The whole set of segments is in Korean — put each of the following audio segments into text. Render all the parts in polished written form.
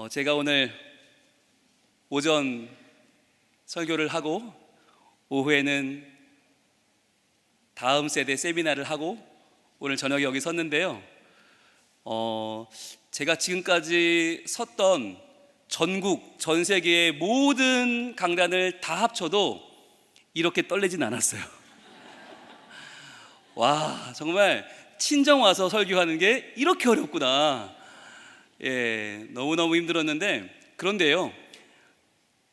제가 오늘 오전 설교를 하고 오후에는 다음 세대 세미나를 하고 오늘 저녁에 여기 섰는데요. 제가 지금까지 섰던 전국, 전 세계의 모든 강단을 다 합쳐도 이렇게 떨리진 않았어요. 와, 정말 친정 와서 설교하는 게 이렇게 어렵구나. 너무너무 힘들었는데, 그런데요,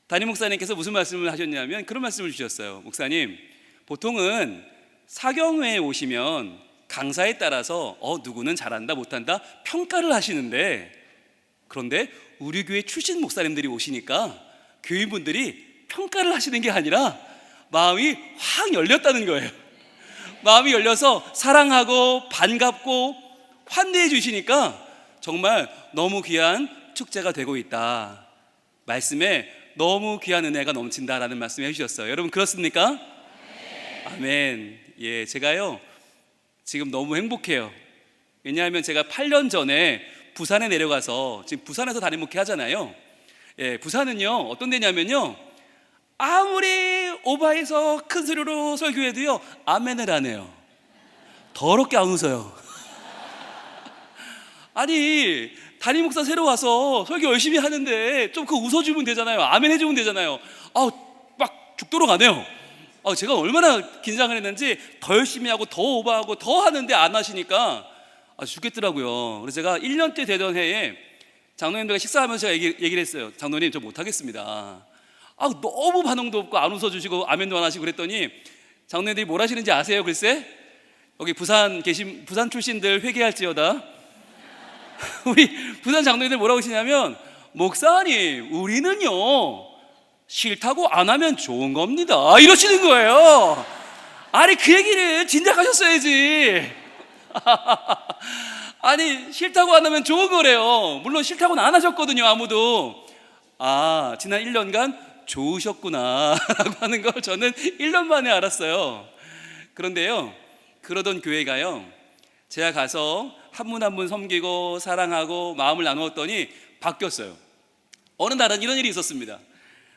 담임 목사님께서 무슨 말씀을 하셨냐면 그런 말씀을 주셨어요. 목사님, 보통은 사경회에 오시면 강사에 따라서 누구는 잘한다 못한다 평가를 하시는데, 그런데 우리 교회 출신 목사님들이 오시니까 교인분들이 평가를 하시는 게 아니라 마음이 확 열렸다는 거예요. 마음이 열려서 사랑하고 반갑고 환대해 주시니까 정말 너무 귀한 축제가 되고 있다. 말씀에 너무 귀한 은혜가 넘친다라는 말씀을 해주셨어요. 여러분 그렇습니까? 네. 아멘. 제가요 지금 너무 행복해요. 왜냐하면 제가 8년 전에 부산에 내려가서 지금 부산에서 담임 목회 하잖아요. 부산은요 어떤 데냐면요, 아무리 오바해서 큰 소리로 설교해도요 아멘을 안 해요. 더럽게 안 웃어요. 아니, 담임 목사 새로 와서 설교 열심히 하는데 좀 웃어주면 되잖아요. 아멘 해주면 되잖아요. 막 죽도록 안 해요. 제가 얼마나 긴장을 했는지 더 열심히 하고 더 오버하고 더 하는데 안 하시니까 죽겠더라고요. 그래서 제가 1년째 되던 해에 장로님들과 식사하면서 제가 얘기를 했어요. 장로님, 저 못하겠습니다. 너무 반응도 없고 안 웃어주시고 아멘도 안 하시고 그랬더니 장로님들이 뭘 하시는지 아세요? 글쎄, 여기 부산 출신들 회개할지어다. 우리 부산 장로님들 뭐라고 하시냐면, 목사님, 우리는요 싫다고 안 하면 좋은 겁니다, 이러시는 거예요. 아니, 그 얘기를 진작 하셨어야지. 아니, 싫다고 안 하면 좋은 거래요. 물론 싫다고는 안 하셨거든요, 아무도. 지난 1년간 좋으셨구나 라고 하는 걸 저는 1년 만에 알았어요. 그런데요, 그러던 교회가요, 제가 가서 한 분 한 분 섬기고 사랑하고 마음을 나누었더니 바뀌었어요. 어느 날은 이런 일이 있었습니다.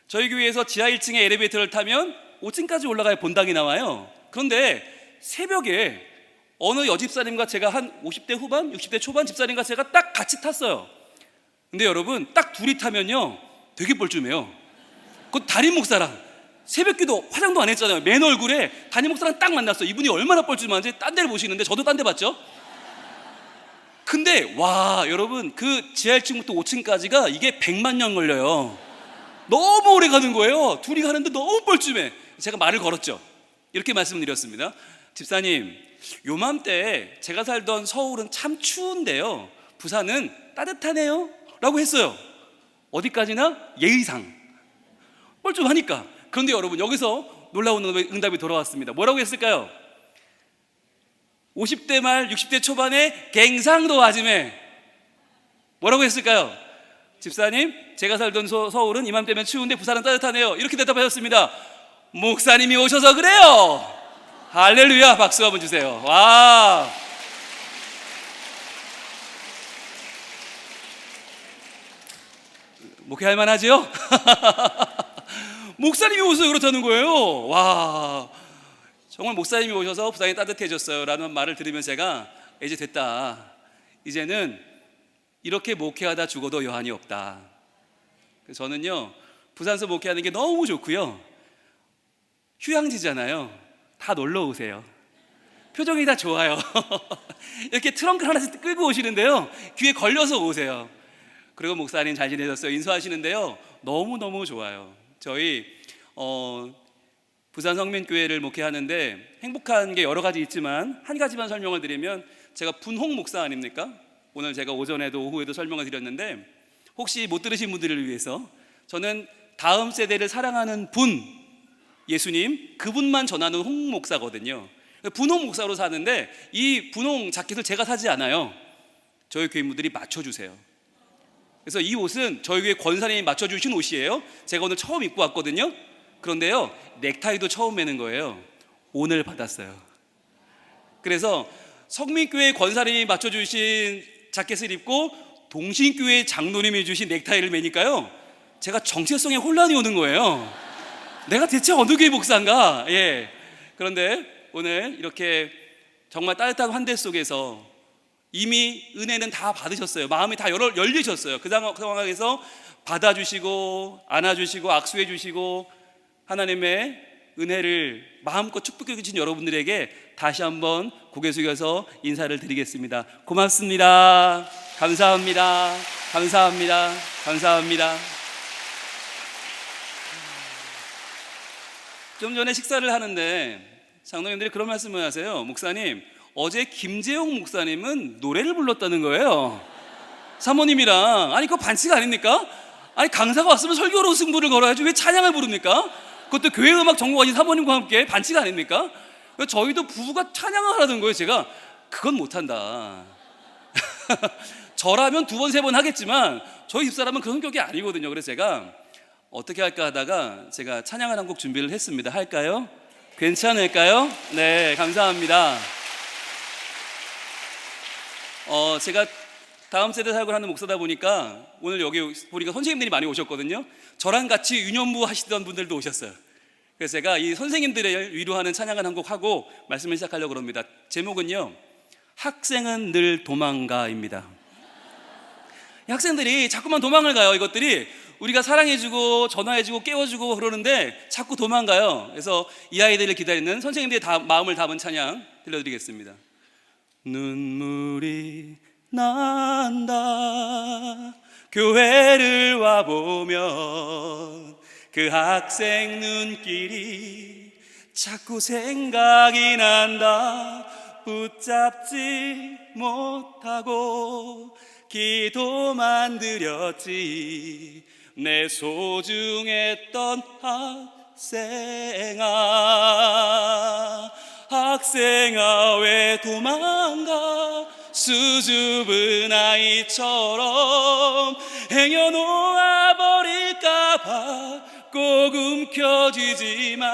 저희 교회에서 지하 1층에 엘리베이터를 타면 5층까지 올라가야 본당이 나와요. 그런데 새벽에 어느 여집사님과 제가 한 50대 후반, 60대 초반 집사님과 제가 딱 같이 탔어요. 근데 여러분, 딱 둘이 타면요 되게 뻘쭘해요. 그 담임 목사랑 새벽기도 화장도 안 했잖아요. 맨 얼굴에 담임 목사랑 딱 만났어요. 이분이 얼마나 뻘쭘한지 딴 데를 보시는데 저도 딴 데 봤죠. 근데 와, 여러분, 그 지하 1층부터 5층까지가 이게 100만 년 걸려요. 너무 오래 가는 거예요. 둘이 가는데 너무 뻘쭘해. 제가 말을 걸었죠. 이렇게 말씀드렸습니다. 집사님, 요맘때 제가 살던 서울은 참 추운데요 부산은 따뜻하네요 라고 했어요. 어디까지나 예의상 뻘쭘하니까. 그런데 여러분, 여기서 놀라운 응답이 돌아왔습니다. 뭐라고 했을까요? 50대 말 60대 초반의 갱상도 아줌에 뭐라고 했을까요? 집사님, 제가 살던 서울은 이맘때면 추운데 부산은 따뜻하네요, 이렇게 대답하셨습니다. 목사님이 오셔서 그래요. 할렐루야. 박수 한번 주세요. 와, 목회할 만하죠? 목사님이 오셔서 그렇다는 거예요. 와, 정말 목사님이 오셔서 부산이 따뜻해졌어요 라는 말을 들으면 제가 이제 됐다, 이제는 이렇게 목회하다 죽어도 여한이 없다. 저는요 부산에서 목회하는 게 너무 좋고요, 휴양지잖아요. 다 놀러 오세요. 표정이 다 좋아요. 이렇게 트렁크 하나씩 끌고 오시는데요, 귀에 걸려서 오세요. 그리고 목사님 잘 지내셨어요 인사하시는데요, 너무너무 좋아요. 저희 부산 성민교회를 목회하는데 행복한 게 여러 가지 있지만 한 가지만 설명을 드리면, 제가 분홍 목사 아닙니까? 오늘 제가 오전에도 오후에도 설명을 드렸는데, 혹시 못 들으신 분들을 위해서 저는 다음 세대를 사랑하는 분, 예수님, 그분만 전하는 홍 목사거든요. 분홍 목사로 사는데 이 분홍 자켓을 제가 사지 않아요. 저희 교인분들이 맞춰주세요. 그래서 이 옷은 저희 교회 권사님이 맞춰주신 옷이에요. 제가 오늘 처음 입고 왔거든요. 그런데요, 넥타이도 처음 매는 거예요. 오늘 받았어요. 그래서 성민교회 권사님이 맞춰주신 자켓을 입고 동신교회 장로님이 주신 넥타이를 매니까요, 제가 정체성에 혼란이 오는 거예요. 내가 대체 어느 교회 목사인가? 예. 그런데 오늘 이렇게 정말 따뜻한 환대 속에서 이미 은혜는 다 받으셨어요. 마음이 다 열리셨어요. 그 상황에서 받아주시고 안아주시고 악수해주시고 하나님의 은혜를 마음껏 축복해 주신 여러분들에게 다시 한번 고개 숙여서 인사를 드리겠습니다. 고맙습니다. 감사합니다. 감사합니다. 감사합니다. 좀 전에 식사를 하는데 장로님들이 그런 말씀을 하세요. 목사님, 어제 김재용 목사님은 노래를 불렀다는 거예요. 사모님이랑. 아니, 그거 반칙 아닙니까? 아니, 강사가 왔으면 설교로 승부를 걸어야지 왜 찬양을 부릅니까? 그것도 교회 음악 전공하신 사모님과 함께. 반칙 아닙니까? 저희도 부부가 찬양을 하라는 거예요. 제가 그건 못한다. 저라면 2번, 3번 하겠지만 저희 집사람은 그런 성격이 아니거든요. 그래서 제가 어떻게 할까 하다가 제가 찬양을 한 곡 준비를 했습니다. 할까요? 괜찮을까요? 네, 감사합니다. 제가 다음 세대 사역을 하는 목사다 보니까 오늘 여기 보니까 선생님들이 많이 오셨거든요. 저랑 같이 유년부 하시던 분들도 오셨어요. 그래서 제가 이 선생님들을 위로하는 찬양을 한 곡 하고 말씀을 시작하려고 합니다. 제목은요, 학생은 늘 도망가입니다. 학생들이 자꾸만 도망을 가요. 이것들이 우리가 사랑해주고 전화해주고 깨워주고 그러는데 자꾸 도망가요. 그래서 이 아이들을 기다리는 선생님들의 마음을 담은 찬양 들려드리겠습니다. 눈물이 난다 교회를 와보면 그 학생 눈길이 자꾸 생각이 난다. 붙잡지 못하고 기도만 드렸지 내 소중했던 학생아 왜 도망가 수줍은 아이처럼 행여놓아 버릴까봐 꼭 움켜쥐지만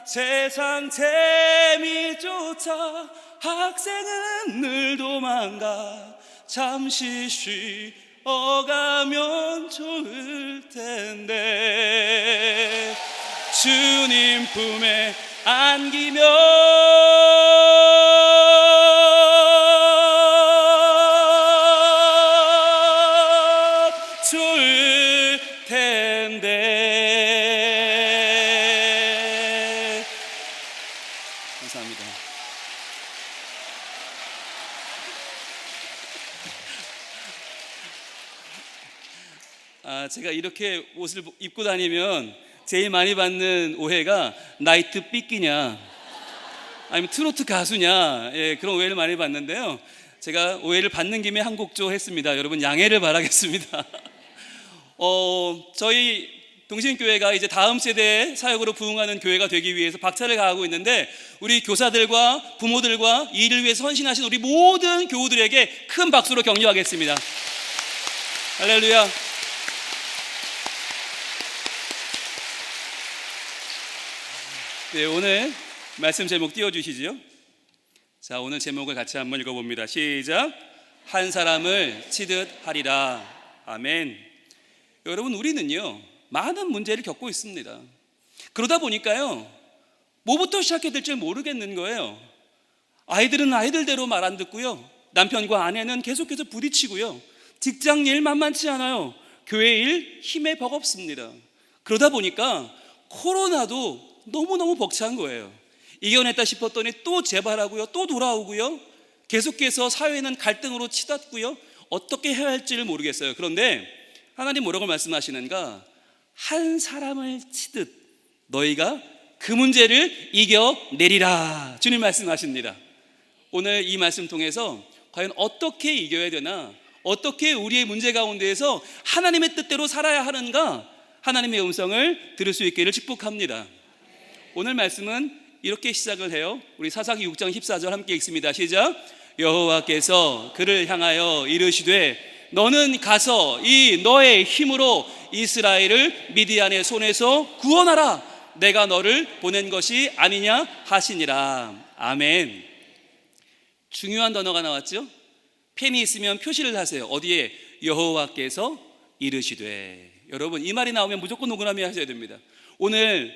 세상 재미조차 학생은 늘 도망가 잠시 쉬어가면 좋을 텐데 주님 품에 안기면 좋을 텐데. 감사합니다. 제가 이렇게 옷을 입고 다니면 제일 많이 받는 오해가 나이트 삐끼냐 아니면 트로트 가수냐, 예, 그런 오해를 많이 받는데요. 제가 오해를 받는 김에 한 곡조 했습니다. 여러분 양해를 바라겠습니다. 저희 동신교회가 이제 다음 세대의 사역으로 부흥하는 교회가 되기 위해서 박차를 가하고 있는데 우리 교사들과 부모들과 이 일을 위해서 헌신하신 우리 모든 교우들에게 큰 박수로 격려하겠습니다. 할렐루야. 네, 오늘 말씀 제목 띄워주시죠. 자, 오늘 제목을 같이 한번 읽어봅니다. 시작. 한 사람을 치듯 하리라. 아멘. 여러분, 우리는요 많은 문제를 겪고 있습니다. 그러다 보니까요 뭐부터 시작해야 될지 모르겠는 거예요. 아이들은 아이들대로 말 안 듣고요, 남편과 아내는 계속해서 부딪히고요, 직장 일 만만치 않아요, 교회 일 힘에 버겁습니다. 그러다 보니까 코로나도 너무너무 벅찬 거예요. 이겨냈다 싶었더니 또 재발하고요, 또 돌아오고요, 계속해서 사회는 갈등으로 치닫고요, 어떻게 해야 할지를 모르겠어요. 그런데 하나님 뭐라고 말씀하시는가? 한 사람을 치듯 너희가 그 문제를 이겨내리라. 주님 말씀하십니다. 오늘 이 말씀 통해서 과연 어떻게 이겨야 되나, 어떻게 우리의 문제 가운데에서 하나님의 뜻대로 살아야 하는가, 하나님의 음성을 들을 수 있기를 축복합니다. 오늘 말씀은 이렇게 시작을 해요. 우리 사사기 6장 14절 함께 읽습니다. 시작. 여호와께서 그를 향하여 이르시되 너는 가서 이 너의 힘으로 이스라엘을 미디안의 손에서 구원하라. 내가 너를 보낸 것이 아니냐 하시니라. 아멘. 중요한 단어가 나왔죠. 펜이 있으면 표시를 하세요. 어디에? 여호와께서 이르시되. 여러분, 이 말이 나오면 무조건 동그라미 하셔야 됩니다. 오늘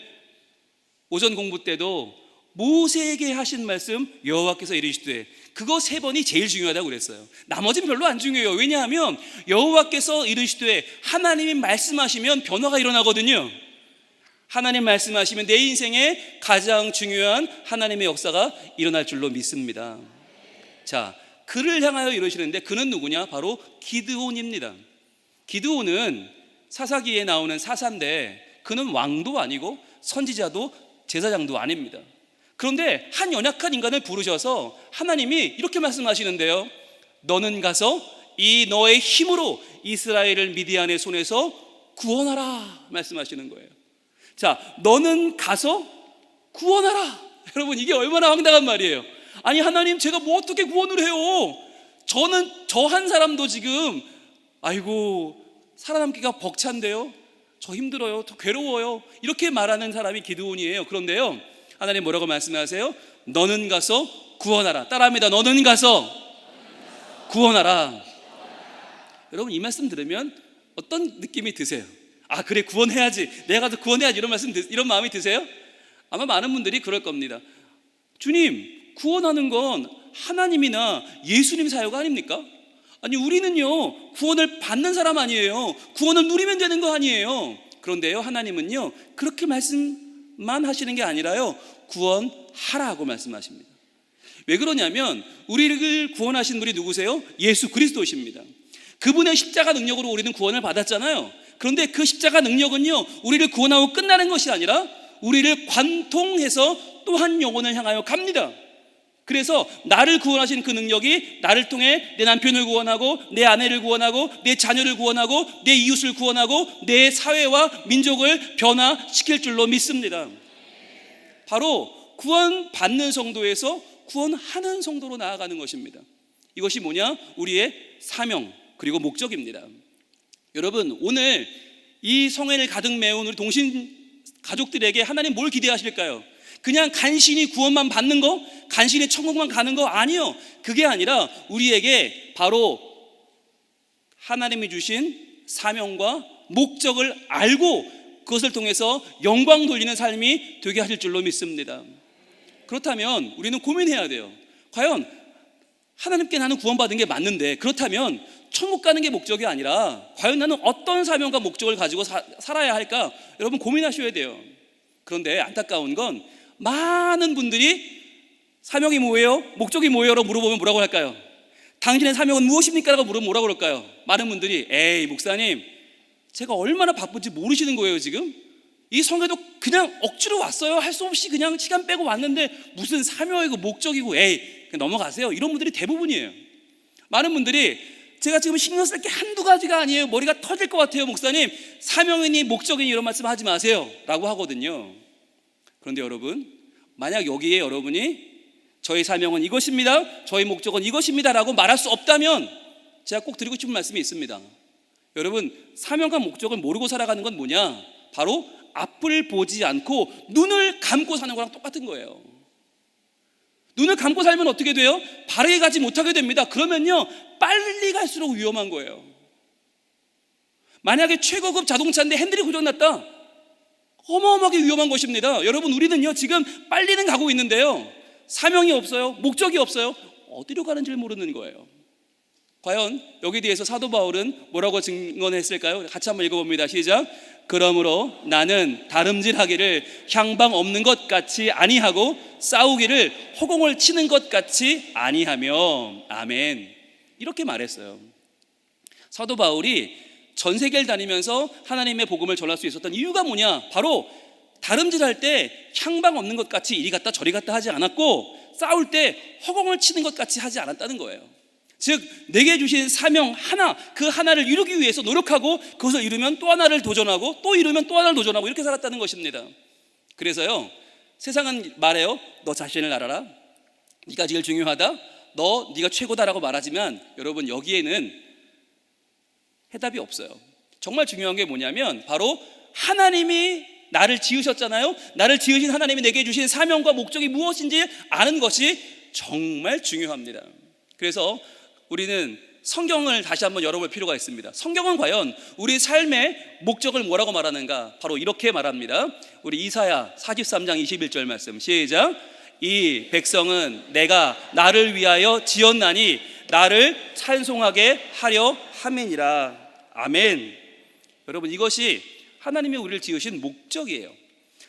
오전 공부 때도 모세에게 하신 말씀 여호와께서 이르시되, 그거 3번이 제일 중요하다고 그랬어요. 나머지는 별로 안 중요해요. 왜냐하면 여호와께서 이르시되, 하나님이 말씀하시면 변화가 일어나거든요. 하나님 말씀하시면 내 인생에 가장 중요한 하나님의 역사가 일어날 줄로 믿습니다. 자, 그를 향하여 이러시는데 그는 누구냐? 바로 기드온입니다. 기드온은 사사기에 나오는 사사인데 그는 왕도 아니고 선지자도 제사장도 아닙니다. 그런데 한 연약한 인간을 부르셔서 하나님이 이렇게 말씀하시는데요, 너는 가서 이 너의 힘으로 이스라엘을 미디안의 손에서 구원하라 말씀하시는 거예요. 자, 너는 가서 구원하라. 여러분, 이게 얼마나 황당한 말이에요. 아니, 하나님, 제가 뭐 어떻게 구원을 해요? 저는 저 한 사람도 지금 아이고 살아남기가 벅찬데요, 저 힘들어요, 저 괴로워요, 이렇게 말하는 사람이 기드온이에요. 그런데요, 하나님 뭐라고 말씀하세요? 너는 가서 구원하라. 따라합니다. 너는 가서 구원하라. 여러분, 이 말씀 들으면 어떤 느낌이 드세요? 아, 그래, 구원해야지, 내가 가서 구원해야지, 이런 마음이 드세요? 아마 많은 분들이 그럴 겁니다. 주님, 구원하는 건 하나님이나 예수님 사역 아닙니까? 아니, 우리는요 구원을 받는 사람 아니에요. 구원을 누리면 되는 거 아니에요. 그런데요, 하나님은요 그렇게 말씀만 하시는 게 아니라요, 구원하라고 말씀하십니다. 왜 그러냐면 우리를 구원하신 분이 누구세요? 예수 그리스도십니다. 그분의 십자가 능력으로 우리는 구원을 받았잖아요. 그런데 그 십자가 능력은요 우리를 구원하고 끝나는 것이 아니라 우리를 관통해서 또 한 영혼을 향하여 갑니다. 그래서 나를 구원하신 그 능력이 나를 통해 내 남편을 구원하고 내 아내를 구원하고 내 자녀를 구원하고 내 이웃을 구원하고 내 사회와 민족을 변화시킬 줄로 믿습니다. 바로 구원받는 성도에서 구원하는 성도로 나아가는 것입니다. 이것이 뭐냐? 우리의 사명 그리고 목적입니다. 여러분, 오늘 이 성회를 가득 메운 우리 동신 가족들에게 하나님 뭘 기대하실까요? 그냥 간신히 구원만 받는 거? 간신히 천국만 가는 거? 아니요. 그게 아니라 우리에게 바로 하나님이 주신 사명과 목적을 알고 그것을 통해서 영광 돌리는 삶이 되게 하실 줄로 믿습니다. 그렇다면 우리는 고민해야 돼요. 과연 하나님께 나는 구원받은 게 맞는데, 그렇다면 천국 가는 게 목적이 아니라 과연 나는 어떤 사명과 목적을 가지고 살아야 할까? 여러분, 고민하셔야 돼요. 그런데 안타까운 건 많은 분들이 사명이 뭐예요? 목적이 뭐예요? 라고 물어보면 뭐라고 할까요? 당신의 사명은 무엇입니까? 라고 물으면 뭐라고 그럴까요? 많은 분들이 에이 목사님, 제가 얼마나 바쁜지 모르시는 거예요. 지금 이 성회도 그냥 억지로 왔어요. 할 수 없이 그냥 시간 빼고 왔는데 무슨 사명이고 목적이고 에이 그냥 넘어가세요. 이런 분들이 대부분이에요. 많은 분들이 제가 지금 신경 쓸 게 한두 가지가 아니에요. 머리가 터질 것 같아요. 목사님, 사명이니 목적이니 이런 말씀 하지 마세요 라고 하거든요. 그런데 여러분, 만약 여기에 여러분이 저희 사명은 이것입니다, 저희 목적은 이것입니다 라고 말할 수 없다면 제가 꼭 드리고 싶은 말씀이 있습니다. 여러분, 사명과 목적을 모르고 살아가는 건 뭐냐? 바로 앞을 보지 않고 눈을 감고 사는 거랑 똑같은 거예요. 눈을 감고 살면 어떻게 돼요? 바르게 가지 못하게 됩니다. 그러면요 빨리 갈수록 위험한 거예요. 만약에 최고급 자동차인데 핸들이 고장났다, 어마어마하게 위험한 것입니다. 여러분, 우리는요 지금 빨리는 가고 있는데요 사명이 없어요. 목적이 없어요. 어디로 가는지를 모르는 거예요. 과연 여기에 대해서 사도 바울은 뭐라고 증언했을까요? 같이 한번 읽어봅니다. 시작. 그러므로 나는 다름질하기를 향방 없는 것 같이 아니하고 싸우기를 허공을 치는 것 같이 아니하며. 아멘. 이렇게 말했어요. 사도 바울이 전 세계를 다니면서 하나님의 복음을 전할 수 있었던 이유가 뭐냐? 바로 다름질할 때 향방 없는 것 같이 이리 갔다 저리 갔다 하지 않았고, 싸울 때 허공을 치는 것 같이 하지 않았다는 거예요. 즉 내게 주신 사명 하나, 그 하나를 이루기 위해서 노력하고 그것을 이루면 또 하나를 도전하고 또 이루면 또 하나를 도전하고 이렇게 살았다는 것입니다. 그래서요 세상은 말해요. 너 자신을 알아라, 네가 제일 중요하다, 네가 최고다라고 말하지만 여러분, 여기에는 해답이 없어요. 정말 중요한 게 뭐냐면 바로 하나님이 나를 지으셨잖아요. 나를 지으신 하나님이 내게 주신 사명과 목적이 무엇인지 아는 것이 정말 중요합니다. 그래서 우리는 성경을 다시 한번 열어볼 필요가 있습니다. 성경은 과연 우리 삶의 목적을 뭐라고 말하는가? 바로 이렇게 말합니다. 우리 이사야 43장 21절 말씀 시작. 이 백성은 내가 나를 위하여 지었나니 나를 찬송하게 하려 함이니라. 아멘. 여러분, 이것이 하나님이 우리를 지으신 목적이에요.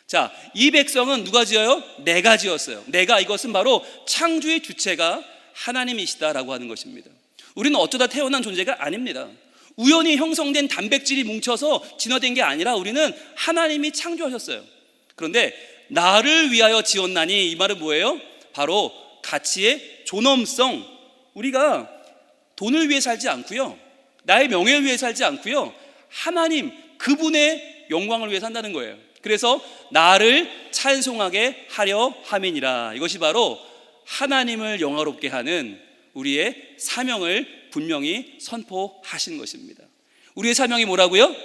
자, 이 백성은 누가 지어요? 내가 지었어요. 내가, 이것은 바로 창조의 주체가 하나님이시다라고 하는 것입니다. 우리는 어쩌다 태어난 존재가 아닙니다. 우연히 형성된 단백질이 뭉쳐서 진화된 게 아니라 우리는 하나님이 창조하셨어요. 그런데 나를 위하여 지었나니, 이 말은 뭐예요? 바로 가치의 존엄성. 우리가 돈을 위해 살지 않고요, 나의 명예를 위해 살지 않고요, 하나님 그분의 영광을 위해 산다는 거예요. 그래서 나를 찬송하게 하려 함이니라. 이것이 바로 하나님을 영화롭게 하는 우리의 사명을 분명히 선포하신 것입니다. 우리의 사명이 뭐라고요?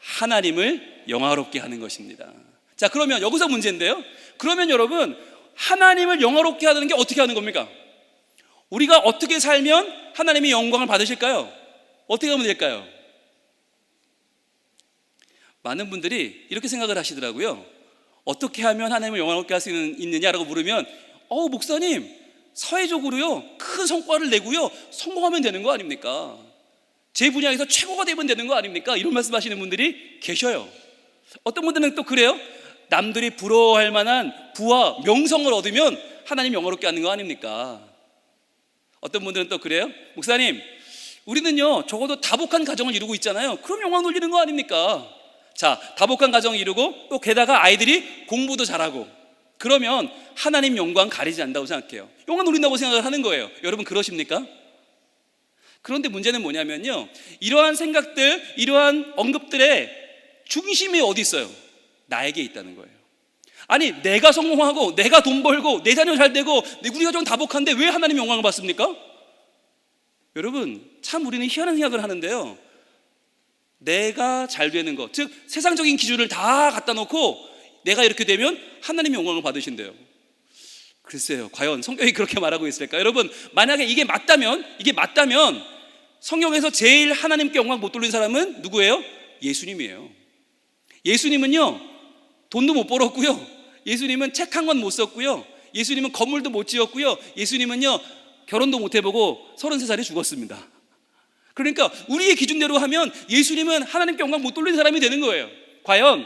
하나님을 영화롭게 하는 것입니다. 자, 그러면 여기서 문제인데요, 그러면 여러분, 하나님을 영화롭게 하는 게 어떻게 하는 겁니까? 우리가 어떻게 살면 하나님이 영광을 받으실까요? 어떻게 하면 될까요? 많은 분들이 이렇게 생각을 하시더라고요. 어떻게 하면 하나님을 영화롭게 할 수 있느냐라고 물으면, 목사님, 사회적으로요 큰 성과를 내고요 성공하면 되는 거 아닙니까? 제 분야에서 최고가 되면 되는 거 아닙니까? 이런 말씀하시는 분들이 계셔요. 어떤 분들은 또 그래요. 남들이 부러워할 만한 부와 명성을 얻으면 하나님 영화롭게 하는 거 아닙니까? 어떤 분들은 또 그래요. 목사님, 우리는요 적어도 다복한 가정을 이루고 있잖아요. 그럼 영광 돌리는 거 아닙니까? 자, 다복한 가정을 이루고 또 게다가 아이들이 공부도 잘하고, 그러면 하나님 영광 가리지 않는다고 생각해요. 영광 돌린다고 생각을 하는 거예요. 여러분, 그러십니까? 그런데 문제는 뭐냐면요, 이러한 생각들, 이러한 언급들의 중심이 어디 있어요? 나에게 있다는 거예요. 아니, 내가 성공하고 내가 돈 벌고 내 자녀 잘 되고 우리 가정은 다복한데 왜 하나님 영광을 받습니까? 여러분, 참 우리는 희한한 생각을 하는데요, 내가 잘 되는 것, 즉 세상적인 기준을 다 갖다 놓고 내가 이렇게 되면 하나님의 영광을 받으신대요. 글쎄요, 과연 성경이 그렇게 말하고 있을까? 여러분, 만약에 이게 맞다면 성경에서 제일 하나님께 영광 못 돌린 사람은 누구예요? 예수님이에요. 예수님은요 돈도 못 벌었고요, 예수님은 책 한 권 못 썼고요, 예수님은 건물도 못 지었고요, 예수님은요 결혼도 못 해보고 33살에 죽었습니다. 그러니까 우리의 기준대로 하면 예수님은 하나님께 영광 못 돌리는 사람이 되는 거예요. 과연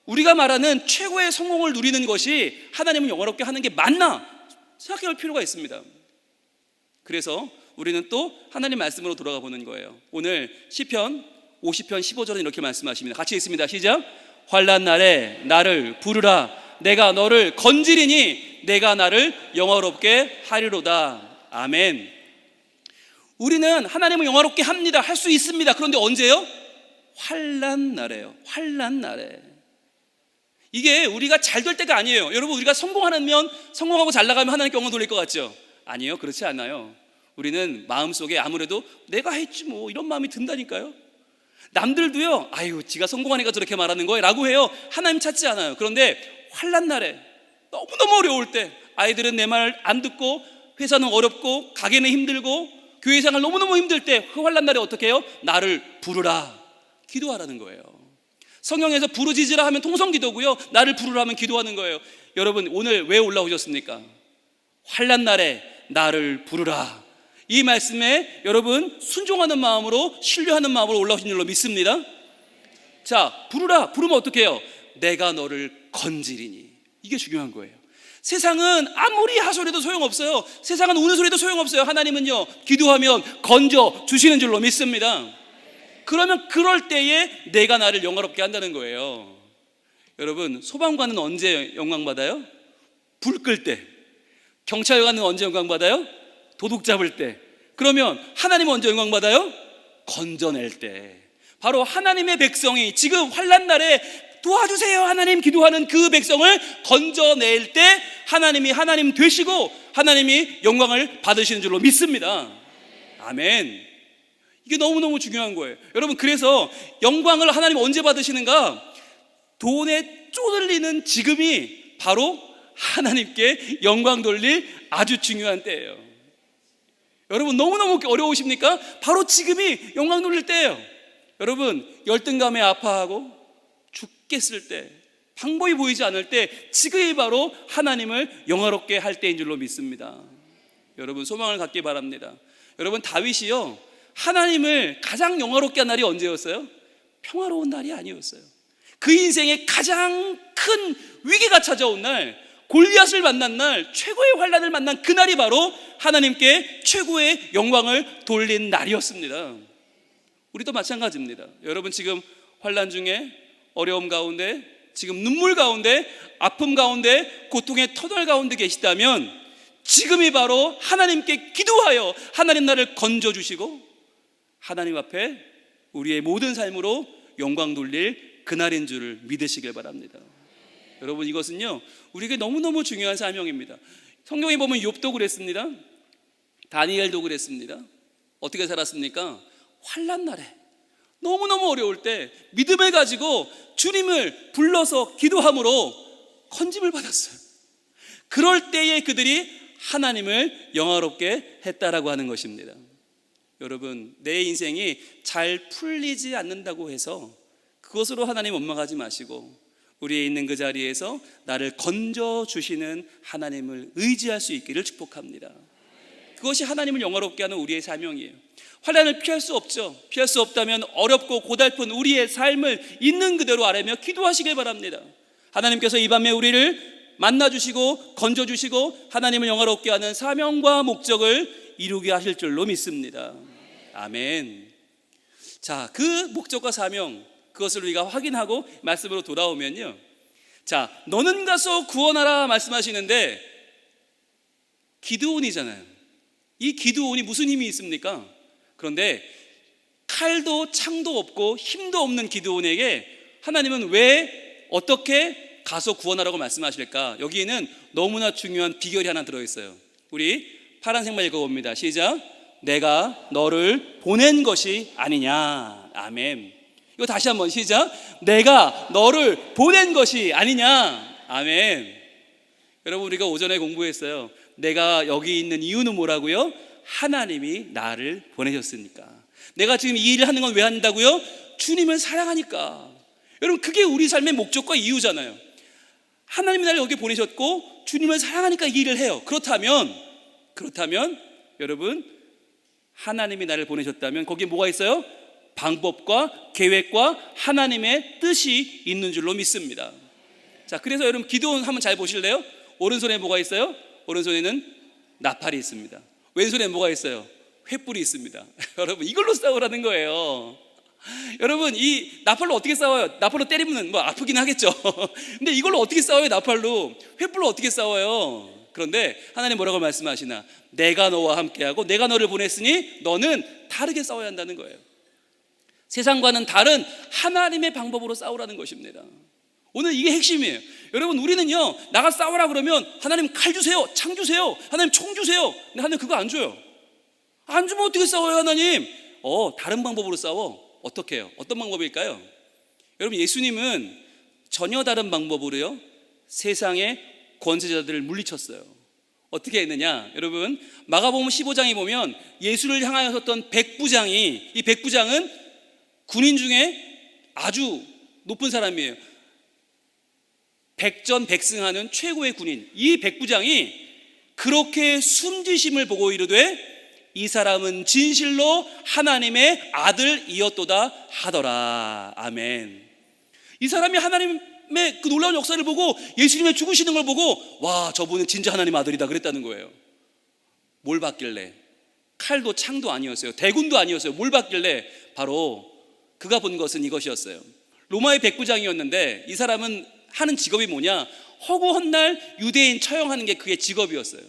우리가 말하는 최고의 성공을 누리는 것이 하나님을 영화롭게 하는 게 맞나 생각해 볼 필요가 있습니다. 그래서 우리는 또 하나님 말씀으로 돌아가 보는 거예요. 오늘 시편 50편 15절은 이렇게 말씀하십니다. 같이 읽습니다. 시작. 환난 날에 나를 부르라. 내가 너를 건지리니 내가 나를 영화롭게 하리로다. 아멘. 우리는 하나님을 영화롭게 합니다. 할 수 있습니다. 그런데 언제요? 환난 날에요. 환난 날에. 이게 우리가 잘 될 때가 아니에요. 여러분, 우리가 성공하고 잘 나가면 하나님께 영광 돌릴 것 같죠? 아니에요. 그렇지 않아요. 우리는 마음속에 아무래도 내가 했지 뭐 이런 마음이 든다니까요. 남들도요, 아유 지가 성공하니까 저렇게 말하는 거예요 라고 해요. 하나님 찾지 않아요. 그런데 환난 날에, 너무너무 어려울 때, 아이들은 내 말 안 듣고, 회사는 어렵고, 가게는 힘들고, 교회 생활 너무너무 힘들 때, 그 환난 날에 어떻게 해요? 나를 부르라, 기도하라는 거예요. 성경에서 부르짖으라 하면 통성기도고요, 나를 부르라 하면 기도하는 거예요. 여러분, 오늘 왜 올라오셨습니까? 환난 날에 나를 부르라, 이 말씀에 여러분 순종하는 마음으로, 신뢰하는 마음으로 올라오신 줄로 믿습니다. 자, 부르라. 부르면 어떻게 해요? 내가 너를 건지리니. 이게 중요한 거예요. 세상은 아무리 하소리도 소용없어요. 세상은 우는 소리도 소용없어요. 하나님은요 기도하면 건져 주시는 줄로 믿습니다. 그러면 그럴 때에 내가 나를 영화롭게 한다는 거예요. 여러분, 소방관은 언제 영광받아요? 불 끌 때. 경찰관은 언제 영광받아요? 도둑 잡을 때. 그러면 하나님은 언제 영광받아요? 건져낼 때. 바로 하나님의 백성이 지금 환난 날에 도와주세요 하나님 기도하는 그 백성을 건져낼 때 하나님이 하나님 되시고 하나님이 영광을 받으시는 줄로 믿습니다. 아멘. 이게 너무너무 중요한 거예요. 여러분, 그래서 영광을 하나님 언제 받으시는가? 돈에 쪼들리는 지금이 바로 하나님께 영광 돌릴 아주 중요한 때예요. 여러분 너무너무 어려우십니까? 바로 지금이 영광 돌릴 때예요. 여러분 열등감에 아파하고 죽겠을 때, 방법이 보이지 않을 때, 지금이 바로 하나님을 영화롭게 할 때인 줄로 믿습니다. 여러분 소망을 갖기 바랍니다. 여러분 다윗이요, 하나님을 가장 영화롭게 한 날이 언제였어요? 평화로운 날이 아니었어요. 그 인생에 가장 큰 위기가 찾아온 날, 골리앗을 만난 날, 최고의 환난을 만난 그날이 바로 하나님께 최고의 영광을 돌린 날이었습니다. 우리도 마찬가지입니다. 여러분 지금 환난 중에, 어려움 가운데, 지금 눈물 가운데, 아픔 가운데, 고통의 터널 가운데 계시다면 지금이 바로 하나님께 기도하여 하나님 나를 건져주시고 하나님 앞에 우리의 모든 삶으로 영광 돌릴 그날인 줄을 믿으시길 바랍니다. 여러분 이것은요 우리에게 너무너무 중요한 사명입니다. 성경에 보면 욥도 그랬습니다. 다니엘도 그랬습니다. 어떻게 살았습니까? 환난 날에 너무너무 어려울 때 믿음을 가지고 주님을 불러서 기도함으로 건짐을 받았어요. 그럴 때에 그들이 하나님을 영화롭게 했다라고 하는 것입니다. 여러분 내 인생이 잘 풀리지 않는다고 해서 그것으로 하나님 원망하지 마시고 우리의 있는 그 자리에서 나를 건져주시는 하나님을 의지할 수 있기를 축복합니다. 그것이 하나님을 영화롭게 하는 우리의 사명이에요. 환난을 피할 수 없죠. 피할 수 없다면 어렵고 고달픈 우리의 삶을 있는 그대로 아뢰며 기도하시길 바랍니다. 하나님께서 이 밤에 우리를 만나주시고 건져주시고 하나님을 영화롭게 하는 사명과 목적을 이루게 하실 줄로 믿습니다. 아멘. 자, 그 목적과 사명, 그것을 우리가 확인하고 말씀으로 돌아오면요, 자, 너는 가서 구원하라 말씀하시는데 기드온이잖아요. 이 기드온이 무슨 힘이 있습니까? 그런데 칼도 창도 없고 힘도 없는 기드온에게 하나님은 왜 어떻게 가서 구원하라고 말씀하실까? 여기에는 너무나 중요한 비결이 하나 들어있어요. 우리 파란색만 읽어봅니다. 시작. 내가 너를 보낸 것이 아니냐. 아멘. 이거 다시 한번 시작. 내가 너를 보낸 것이 아니냐. 아멘. 여러분 우리가 오전에 공부했어요. 내가 여기 있는 이유는 뭐라고요? 하나님이 나를 보내셨으니까. 내가 지금 이 일을 하는 건 왜 한다고요? 주님을 사랑하니까. 여러분 그게 우리 삶의 목적과 이유잖아요. 하나님이 나를 여기 보내셨고 주님을 사랑하니까 이 일을 해요. 그렇다면 여러분 하나님이 나를 보내셨다면 거기에 뭐가 있어요? 방법과 계획과 하나님의 뜻이 있는 줄로 믿습니다. 자, 그래서 여러분 기도원 한번 잘 보실래요? 오른손에 뭐가 있어요? 오른손에는 나팔이 있습니다. 왼손에 뭐가 있어요? 횃불이 있습니다. 여러분 이걸로 싸우라는 거예요. 여러분 이 나팔로 어떻게 싸워요? 나팔로 때리면 뭐 아프긴 하겠죠. 근데 이걸로 어떻게 싸워요? 나팔로, 횃불로 어떻게 싸워요? 그런데 하나님 뭐라고 말씀하시나? 내가 너와 함께하고 내가 너를 보냈으니 너는 다르게 싸워야 한다는 거예요. 세상과는 다른 하나님의 방법으로 싸우라는 것입니다. 오늘 이게 핵심이에요. 여러분 우리는요 나가 싸우라 그러면 하나님 칼 주세요, 창 주세요, 하나님 총 주세요. 근데 하나님 그거 안 줘요. 안 주면 어떻게 싸워요 하나님? 다른 방법으로 싸워. 어떻게 해요? 어떤 방법일까요? 여러분 예수님은 전혀 다른 방법으로요 세상의 권세자들을 물리쳤어요. 어떻게 했느냐? 여러분 마가복음 15장에 보면 예수를 향하여 섰던 백부장이, 이 백부장은 군인 중에 아주 높은 사람이에요. 백전백승하는 최고의 군인. 이 백부장이 그렇게 숨지심을 보고 이르되 이 사람은 진실로 하나님의 아들이었도다 하더라. 아멘. 이 사람이 하나님의 그 놀라운 역사를 보고 예수님의 죽으시는 걸 보고 와 저분은 진짜 하나님 아들이다 그랬다는 거예요. 뭘 받길래? 칼도 창도 아니었어요. 대군도 아니었어요. 뭘 받길래? 바로 그가 본 것은 이것이었어요. 로마의 백부장이었는데 이 사람은 하는 직업이 뭐냐? 허구한 날 유대인 처형하는 게 그의 직업이었어요.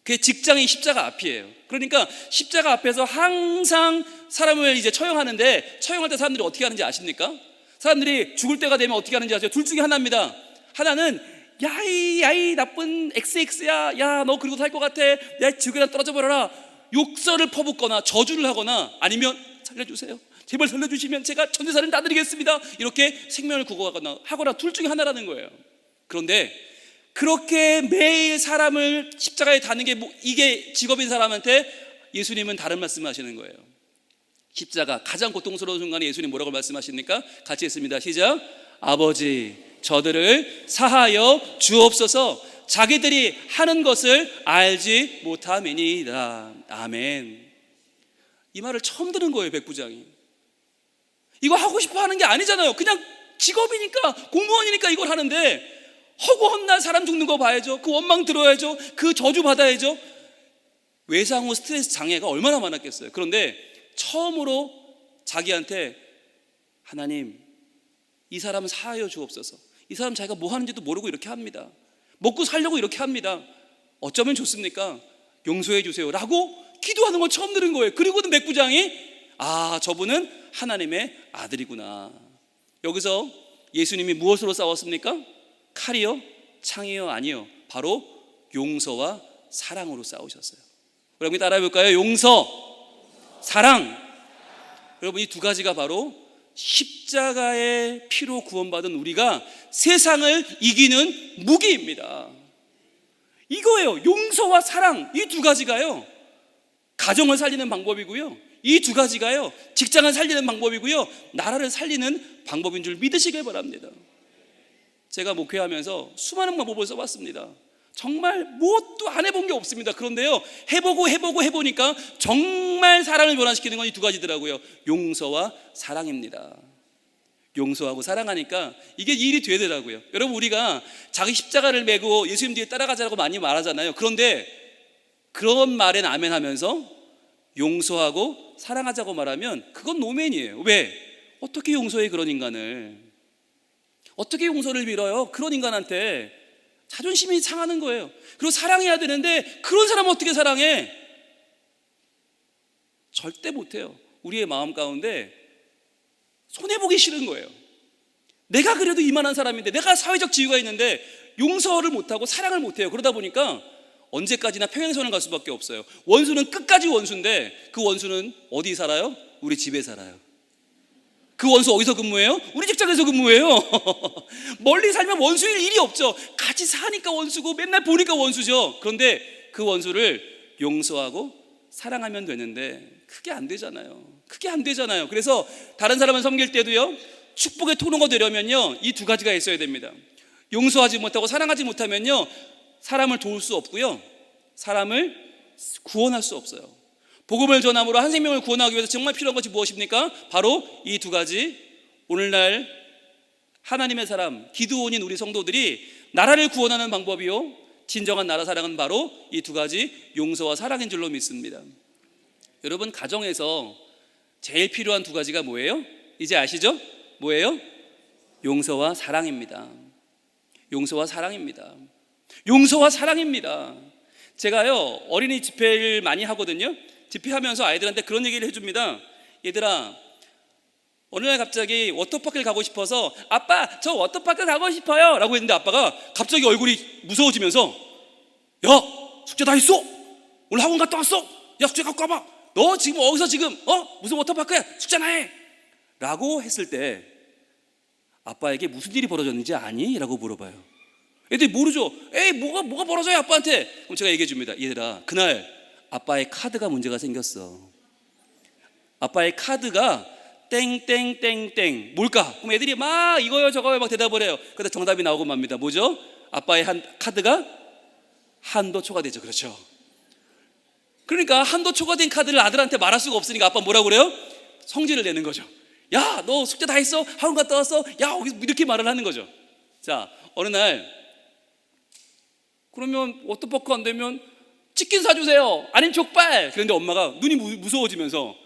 그의 직장이 십자가 앞이에요. 그러니까 십자가 앞에서 항상 사람을 이제 처형하는데, 처형할 때 사람들이 어떻게 하는지 아십니까? 사람들이 죽을 때가 되면 어떻게 하는지 아세요? 둘 중에 하나입니다. 하나는 야이 나쁜 XX야, 야 너 그리고 살 것 같아, 야 지옥에다 떨어져 버려라, 욕설을 퍼붓거나 저주를 하거나, 아니면 살려주세요, 제발 살려주시면 제가 전재산을 다 드리겠습니다, 이렇게 생명을 구하거나 둘 중에 하나라는 거예요. 그런데 그렇게 매일 사람을 십자가에 다는 게 이게 직업인 사람한테 예수님은 다른 말씀을 하시는 거예요. 십자가 가장 고통스러운 순간에 예수님 뭐라고 말씀하십니까? 같이 했습니다. 시작. 아버지, 저들을 사하여 주옵소서. 자기들이 하는 것을 알지 못함이니이다. 아멘. 이 말을 처음 들은 거예요, 백부장이. 이거 하고 싶어 하는 게 아니잖아요. 그냥 직업이니까, 공무원이니까 이걸 하는데, 허구 헛날 사람 죽는 거 봐야죠. 그 원망 들어야죠. 그 저주 받아야죠. 외상후 스트레스 장애가 얼마나 많았겠어요. 그런데 처음으로 자기한테 하나님, 이 사람은 사하여 주옵소서. 이 사람 자기가 뭐 하는지도 모르고 이렇게 합니다. 먹고 살려고 이렇게 합니다. 어쩌면 좋습니까? 용서해 주세요 라고 기도하는 걸 처음 들은 거예요. 그리고는 백부장이 저분은 하나님의 아들이구나. 여기서 예수님이 무엇으로 싸웠습니까? 칼이요? 창이요? 아니요. 바로 용서와 사랑으로 싸우셨어요. 여러분이 따라해 볼까요? 용서, 사랑. 여러분, 이 두 가지가 바로 십자가의 피로 구원받은 우리가 세상을 이기는 무기입니다. 이거예요. 용서와 사랑. 이 두 가지가요, 가정을 살리는 방법이고요, 이 두 가지가요, 직장을 살리는 방법이고요, 나라를 살리는 방법인 줄 믿으시길 바랍니다. 제가 목회하면서 수많은 방법을 써봤습니다. 정말 뭣도 안 해본 게 없습니다. 그런데요, 해보니까 정말 사랑을 변화시키는 건 이 두 가지더라고요. 용서와 사랑입니다. 용서하고 사랑하니까 이게 일이 되더라고요. 여러분, 우리가 자기 십자가를 메고 예수님 뒤에 따라가자고 많이 말하잖아요. 그런데 그런 말엔 아멘 하면서 용서하고 사랑하자고 말하면 그건 노맨이에요. 왜? 어떻게 용서해, 그런 인간을? 어떻게 용서를 빌어요? 그런 인간한테 자존심이 상하는 거예요. 그리고 사랑해야 되는데 그런 사람은 어떻게 사랑해? 절대 못해요. 우리의 마음 가운데 손해보기 싫은 거예요. 내가 그래도 이만한 사람인데, 내가 사회적 지위가 있는데 용서를 못하고 사랑을 못해요. 그러다 보니까 언제까지나 평행선을 갈 수밖에 없어요. 원수는 끝까지 원수인데 그 원수는 어디 살아요? 우리 집에 살아요. 그 원수 어디서 근무해요? 우리 직장에서 근무해요. 멀리 살면 원수일 일이 없죠. 같이 사니까 원수고 맨날 보니까 원수죠. 그런데 그 원수를 용서하고 사랑하면 되는데 그게 안 되잖아요. 그래서 다른 사람을 섬길 때도요, 축복의 통로가 되려면요, 이 두 가지가 있어야 됩니다. 용서하지 못하고 사랑하지 못하면요, 사람을 도울 수 없고요, 사람을 구원할 수 없어요. 복음을 전함으로 한 생명을 구원하기 위해서 정말 필요한 것이 무엇입니까? 바로 이 두 가지. 오늘날 하나님의 사람, 기드온인 우리 성도들이 나라를 구원하는 방법이요, 진정한 나라 사랑은 바로 이 두 가지, 용서와 사랑인 줄로 믿습니다. 여러분, 가정에서 제일 필요한 두 가지가 뭐예요? 이제 아시죠? 뭐예요? 용서와 사랑입니다. 용서와 사랑입니다. 제가요, 어린이 집회를 많이 하거든요. 집회하면서 아이들한테 그런 얘기를 해줍니다. 얘들아, 어느 날 갑자기 워터파크를 가고 싶어서 아빠, 저 워터파크 가고 싶어요 라고 했는데 아빠가 갑자기 얼굴이 무서워지면서, 야, 숙제 다 했어? 오늘 학원 갔다 왔어? 야, 숙제 갖고 와봐. 너 지금 어디서 지금 무슨 워터파크야? 숙제나 해 라고 했을 때 아빠에게 무슨 일이 벌어졌는지 아니? 라고 물어봐요. 애들이 모르죠. 에이, 뭐가 벌어져요 아빠한테? 그럼 제가 얘기해 줍니다. 얘들아, 그날 아빠의 카드가 문제가 생겼어. 아빠의 카드가 땡땡땡땡 뭘까? 그럼 애들이 막 이거요 저거요 막 대답을 해요. 그러다 정답이 나오고 맙니다. 뭐죠? 아빠의 카드가 한도 초과되죠. 그렇죠. 그러니까 한도 초과된 카드를 아들한테 말할 수가 없으니까 아빠 뭐라고 그래요? 성질을 내는 거죠. 야, 너 숙제 다 했어? 학원 갔다 왔어? 야, 이렇게 말을 하는 거죠. 자, 어느 날 그러면 워터파크 안 되면 치킨 사주세요, 아니면 족발. 그런데 엄마가 눈이 무서워지면서,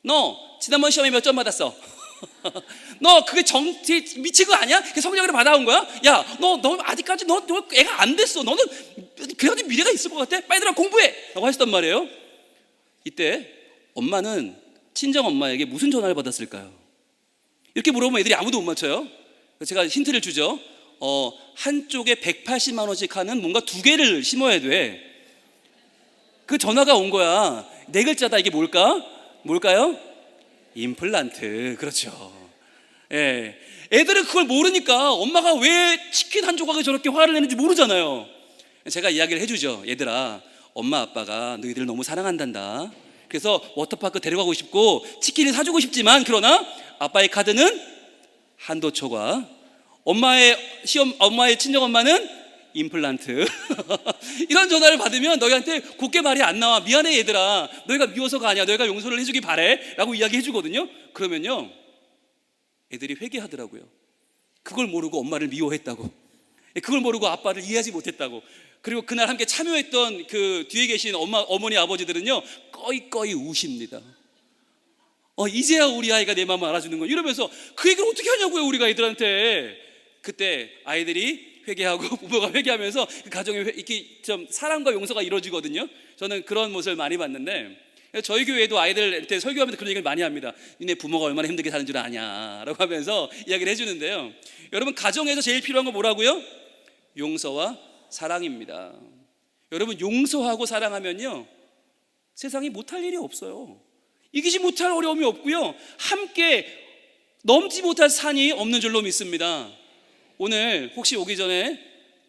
너 지난번 시험에 몇 점 받았어? 너 그게 미친 거 아니야? 그게 성적으로 받아온 거야? 야, 너 아직까지 너 애가 안 됐어. 너는 그래도 미래가 있을 것 같아? 빨리 들어 공부해 라고 하셨단 말이에요. 이때 엄마는 친정 엄마에게 무슨 전화를 받았을까요? 이렇게 물어보면 애들이 아무도 못 맞춰요. 제가 힌트를 주죠. 한쪽에 180만 원씩 하는 뭔가 두 개를 심어야 돼. 그 전화가 온 거야. 네 글자다. 이게 뭘까요? 임플란트. 그렇죠. 예. 애들은 그걸 모르니까 엄마가 왜 치킨 한 조각에 저렇게 화를 내는지 모르잖아요. 제가 이야기를 해주죠. 얘들아, 엄마 아빠가 너희들을 너무 사랑한단다. 그래서 워터파크 데려가고 싶고 치킨을 사주고 싶지만, 그러나 아빠의 카드는 한도 초과, 엄마의 친정엄마는 임플란트. 이런 전화를 받으면 너희한테 곱게 말이 안 나와. 미안해 얘들아, 너희가 미워서가 아니야, 너희가 용서를 해주기 바래 라고 이야기해 주거든요. 그러면요, 애들이 회개하더라고요. 그걸 모르고 엄마를 미워했다고, 그걸 모르고 아빠를 이해하지 못했다고. 그리고 그날 함께 참여했던 그 뒤에 계신 어머니 아버지들은요, 꺼이꺼이 우십니다. 이제야 우리 아이가 내 마음을 알아주는 거야 이러면서. 그 얘기를 어떻게 하냐고요, 우리가 애들한테. 그때 아이들이 회개하고 부모가 회개하면서 그 가정에 이렇게 좀 사랑과 용서가 이루어지거든요. 저는 그런 모습을 많이 봤는데, 저희 교회도 아이들한테 설교하면서 그런 얘기를 많이 합니다. 니네 부모가 얼마나 힘들게 사는 줄 아냐 라고 하면서 이야기를 해주는데요. 여러분, 가정에서 제일 필요한 건 뭐라고요? 용서와 사랑입니다. 여러분, 용서하고 사랑하면요, 세상에 못할 일이 없어요. 이기지 못할 어려움이 없고요, 함께 넘지 못할 산이 없는 줄로 믿습니다. 오늘 혹시 오기 전에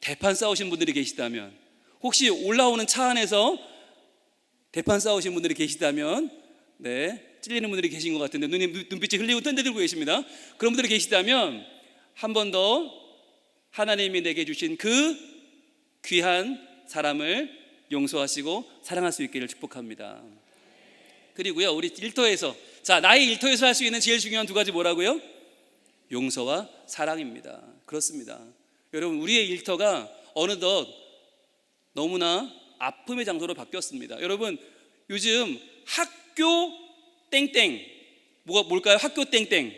대판 싸우신 분들이 계시다면, 혹시 올라오는 차 안에서 대판 싸우신 분들이 계시다면, 찔리는 분들이 계신 것 같은데 눈빛이 흘리고 던져들고 계십니다. 그런 분들이 계시다면 한 번 더 하나님이 내게 주신 그 귀한 사람을 용서하시고 사랑할 수 있기를 축복합니다. 그리고요, 우리 일터에서, 나의 일터에서 할 수 있는 제일 중요한 두 가지 뭐라고요? 용서와 사랑입니다. 그렇습니다. 여러분, 우리의 일터가 어느덧 너무나 아픔의 장소로 바뀌었습니다. 여러분, 요즘 학교 땡땡, 뭘까요? 학교 땡땡.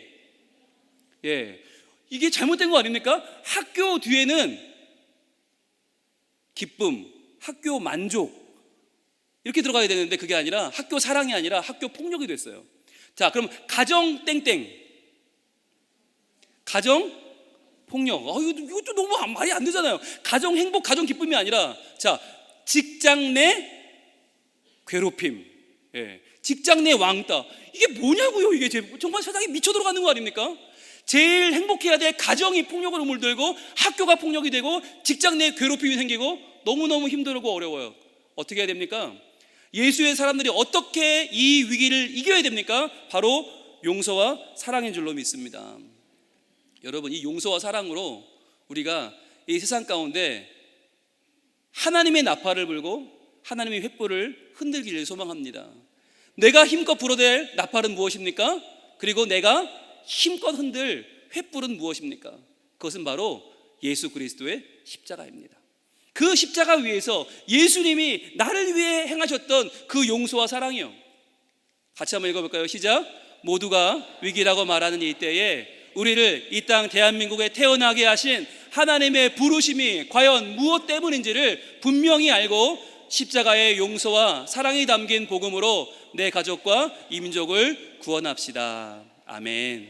이게 잘못된 거 아닙니까? 학교 뒤에는 기쁨, 학교 만족 이렇게 들어가야 되는데, 그게 아니라 학교 사랑이 아니라 학교 폭력이 됐어요. 자, 그럼 가정 땡땡, 가정 폭력. 이것도 너무 말이 안 되잖아요. 가정 행복, 가정 기쁨이 아니라, 직장 내 괴롭힘, 직장 내 왕따. 이게 뭐냐고요? 이게 정말 세상에 미쳐 들어가는 거 아닙니까? 제일 행복해야 될 가정이 폭력으로 물들고, 학교가 폭력이 되고, 직장 내 괴롭힘이 생기고, 너무너무 힘들고 어려워요. 어떻게 해야 됩니까? 예수의 사람들이 어떻게 이 위기를 이겨야 됩니까? 바로 용서와 사랑인 줄로 믿습니다. 여러분, 이 용서와 사랑으로 우리가 이 세상 가운데 하나님의 나팔을 불고 하나님의 횃불을 흔들기를 소망합니다. 내가 힘껏 불어댈 나팔은 무엇입니까? 그리고 내가 힘껏 흔들 횃불은 무엇입니까? 그것은 바로 예수 그리스도의 십자가입니다. 그 십자가 위에서 예수님이 나를 위해 행하셨던 그 용서와 사랑이요. 같이 한번 읽어볼까요? 시작. 모두가 위기라고 말하는 이때에 우리를 이 땅 대한민국에 태어나게 하신 하나님의 부르심이 과연 무엇 때문인지를 분명히 알고 십자가의 용서와 사랑이 담긴 복음으로 내 가족과 이 민족을 구원합시다. 아멘.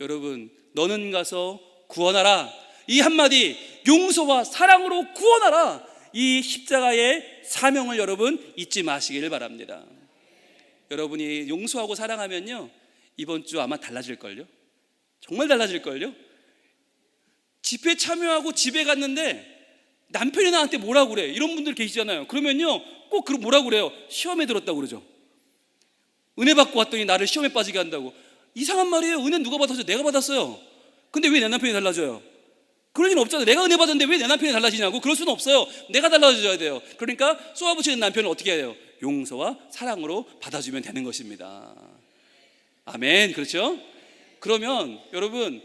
여러분, 너는 가서 구원하라, 이 한마디, 용서와 사랑으로 구원하라, 이 십자가의 사명을 여러분 잊지 마시기를 바랍니다. 여러분이 용서하고 사랑하면요, 이번 주 아마 달라질걸요. 정말 달라질걸요. 집회 참여하고 집에 갔는데 남편이 나한테 뭐라고 그래, 이런 분들 계시잖아요. 그러면요, 꼭 뭐라고 그래요? 시험에 들었다고 그러죠. 은혜 받고 왔더니 나를 시험에 빠지게 한다고. 이상한 말이에요. 은혜 누가 받았어요? 내가 받았어요. 근데 왜 내 남편이 달라져요? 그럴 일은 없잖아요. 내가 은혜 받았는데 왜 내 남편이 달라지냐고. 그럴 수는 없어요. 내가 달라져야 돼요. 그러니까 쏘아붙이는 남편을 어떻게 해야 돼요? 용서와 사랑으로 받아주면 되는 것입니다. 아멘. 그렇죠? 그러면 여러분,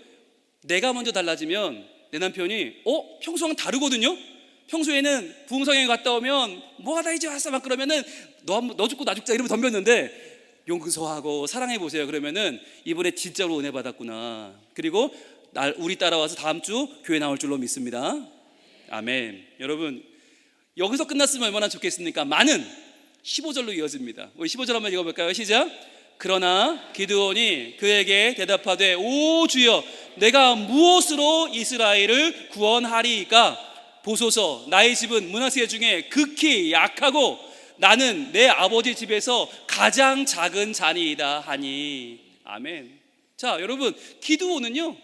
내가 먼저 달라지면 내 남편이 평소랑 다르거든요. 평소에는 부흥성에 갔다 오면 뭐하다 이제 왔어 막 그러면은 너 죽고 나 죽자 이러면 덤볐는데, 용서하고 사랑해 보세요. 그러면은 이번에 진짜로 은혜 받았구나. 그리고 우리 따라와서 다음 주 교회 나올 줄로 믿습니다. 아멘. 여러분, 여기서 끝났으면 얼마나 좋겠습니까? 많은 15절로 이어집니다. 우리 15절 한번 읽어볼까요? 시작. 그러나 기드온이 그에게 대답하되, 오 주여, 내가 무엇으로 이스라엘을 구원하리이까? 보소서, 나의 집은 므낫세 중에 극히 약하고 나는 내 아버지 집에서 가장 작은 자니이다 하니. 아멘. 자, 여러분, 기드온은요,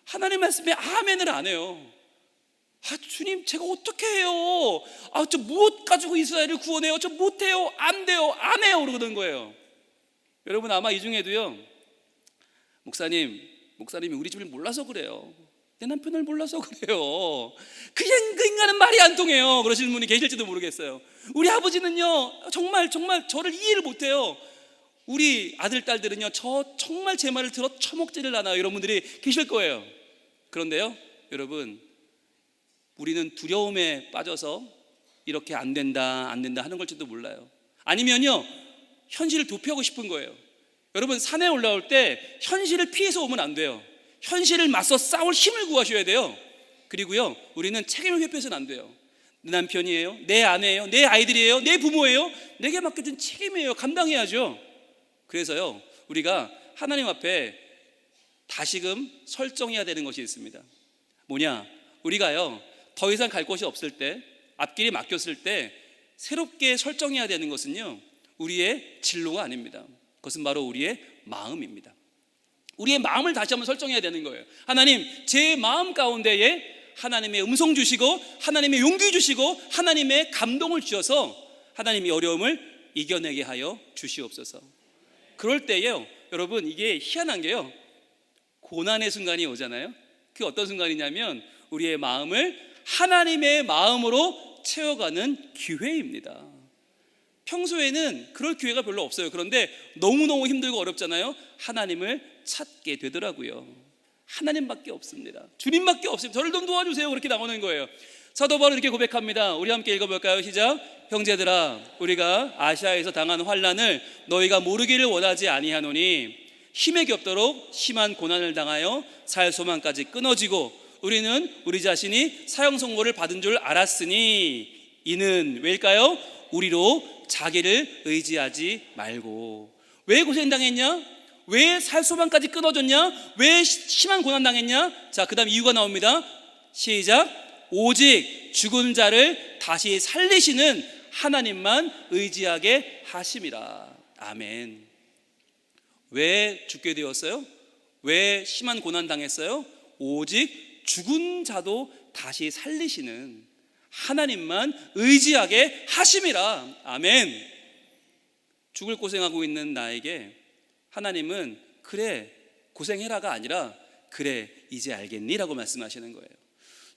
하나님 말씀에 아멘을 안 해요. 주님, 제가 어떻게 해요? 저 무엇 가지고 이스라엘을 구원해요? 저 못해요. 안 돼요. 안 해요. 그러는 거예요. 여러분, 아마 이 중에도요, 목사님이 우리 집을 몰라서 그래요. 내 남편을 몰라서 그래요. 그 인간은 말이 안 통해요. 그러시는 분이 계실지도 모르겠어요. 우리 아버지는요, 정말 저를 이해를 못해요. 우리 아들, 딸들은요, 정말 제 말을 들어 처먹지를 않아요. 이런 분들이 계실 거예요. 그런데요, 여러분, 우리는 두려움에 빠져서 이렇게 안 된다 하는 걸지도 몰라요. 아니면요, 현실을 도피하고 싶은 거예요. 여러분, 산에 올라올 때 현실을 피해서 오면 안 돼요. 현실을 맞서 싸울 힘을 구하셔야 돼요. 그리고요, 우리는 책임을 회피해서는 안 돼요. 내 남편이에요, 내 아내예요, 내 아이들이에요, 내 부모예요. 내게 맡겨진 책임이에요. 감당해야죠. 그래서요, 우리가 하나님 앞에 다시금 설정해야 되는 것이 있습니다. 뭐냐? 우리가요, 더 이상 갈 곳이 없을 때, 앞길이 막혔을 때 새롭게 설정해야 되는 것은요, 우리의 진로가 아닙니다. 그것은 바로 우리의 마음입니다. 우리의 마음을 다시 한번 설정해야 되는 거예요. 하나님, 제 마음 가운데에 하나님의 음성 주시고, 하나님의 용기 주시고, 하나님의 감동을 주셔서 하나님의 어려움을 이겨내게 하여 주시옵소서. 그럴 때요, 여러분, 이게 희한한 게요, 고난의 순간이 오잖아요. 그게 어떤 순간이냐면 우리의 마음을 하나님의 마음으로 채워가는 기회입니다. 평소에는 그럴 기회가 별로 없어요. 그런데 너무너무 힘들고 어렵잖아요. 하나님을 찾게 되더라고요. 하나님밖에 없습니다. 주님밖에 없습니다. 저를 좀 도와주세요. 그렇게 나오는 거예요. 사도 바울은 이렇게 고백합니다. 우리 함께 읽어볼까요? 시작. 형제들아, 우리가 아시아에서 당한 환난을 너희가 모르기를 원하지 아니하노니 힘에 겹도록 심한 고난을 당하여 살 소망까지 끊어지고 우리는 우리 자신이 사형 선고를 받은 줄 알았으니 이는 왜일까요? 우리로 자기를 의지하지 말고. 왜 고생당했냐? 왜 살 소망까지 끊어졌냐? 왜 심한 고난 당했냐? 자, 그 다음 이유가 나옵니다. 시작. 오직 죽은 자를 다시 살리시는 하나님만 의지하게 하심이라. 아멘. 왜 죽게 되었어요? 왜 심한 고난 당했어요? 오직 죽은 자도 다시 살리시는 하나님만 의지하게 하심이라. 아멘. 죽을 고생하고 있는 나에게 하나님은 그래 고생해라가 아니라 그래 이제 알겠니? 라고 말씀하시는 거예요.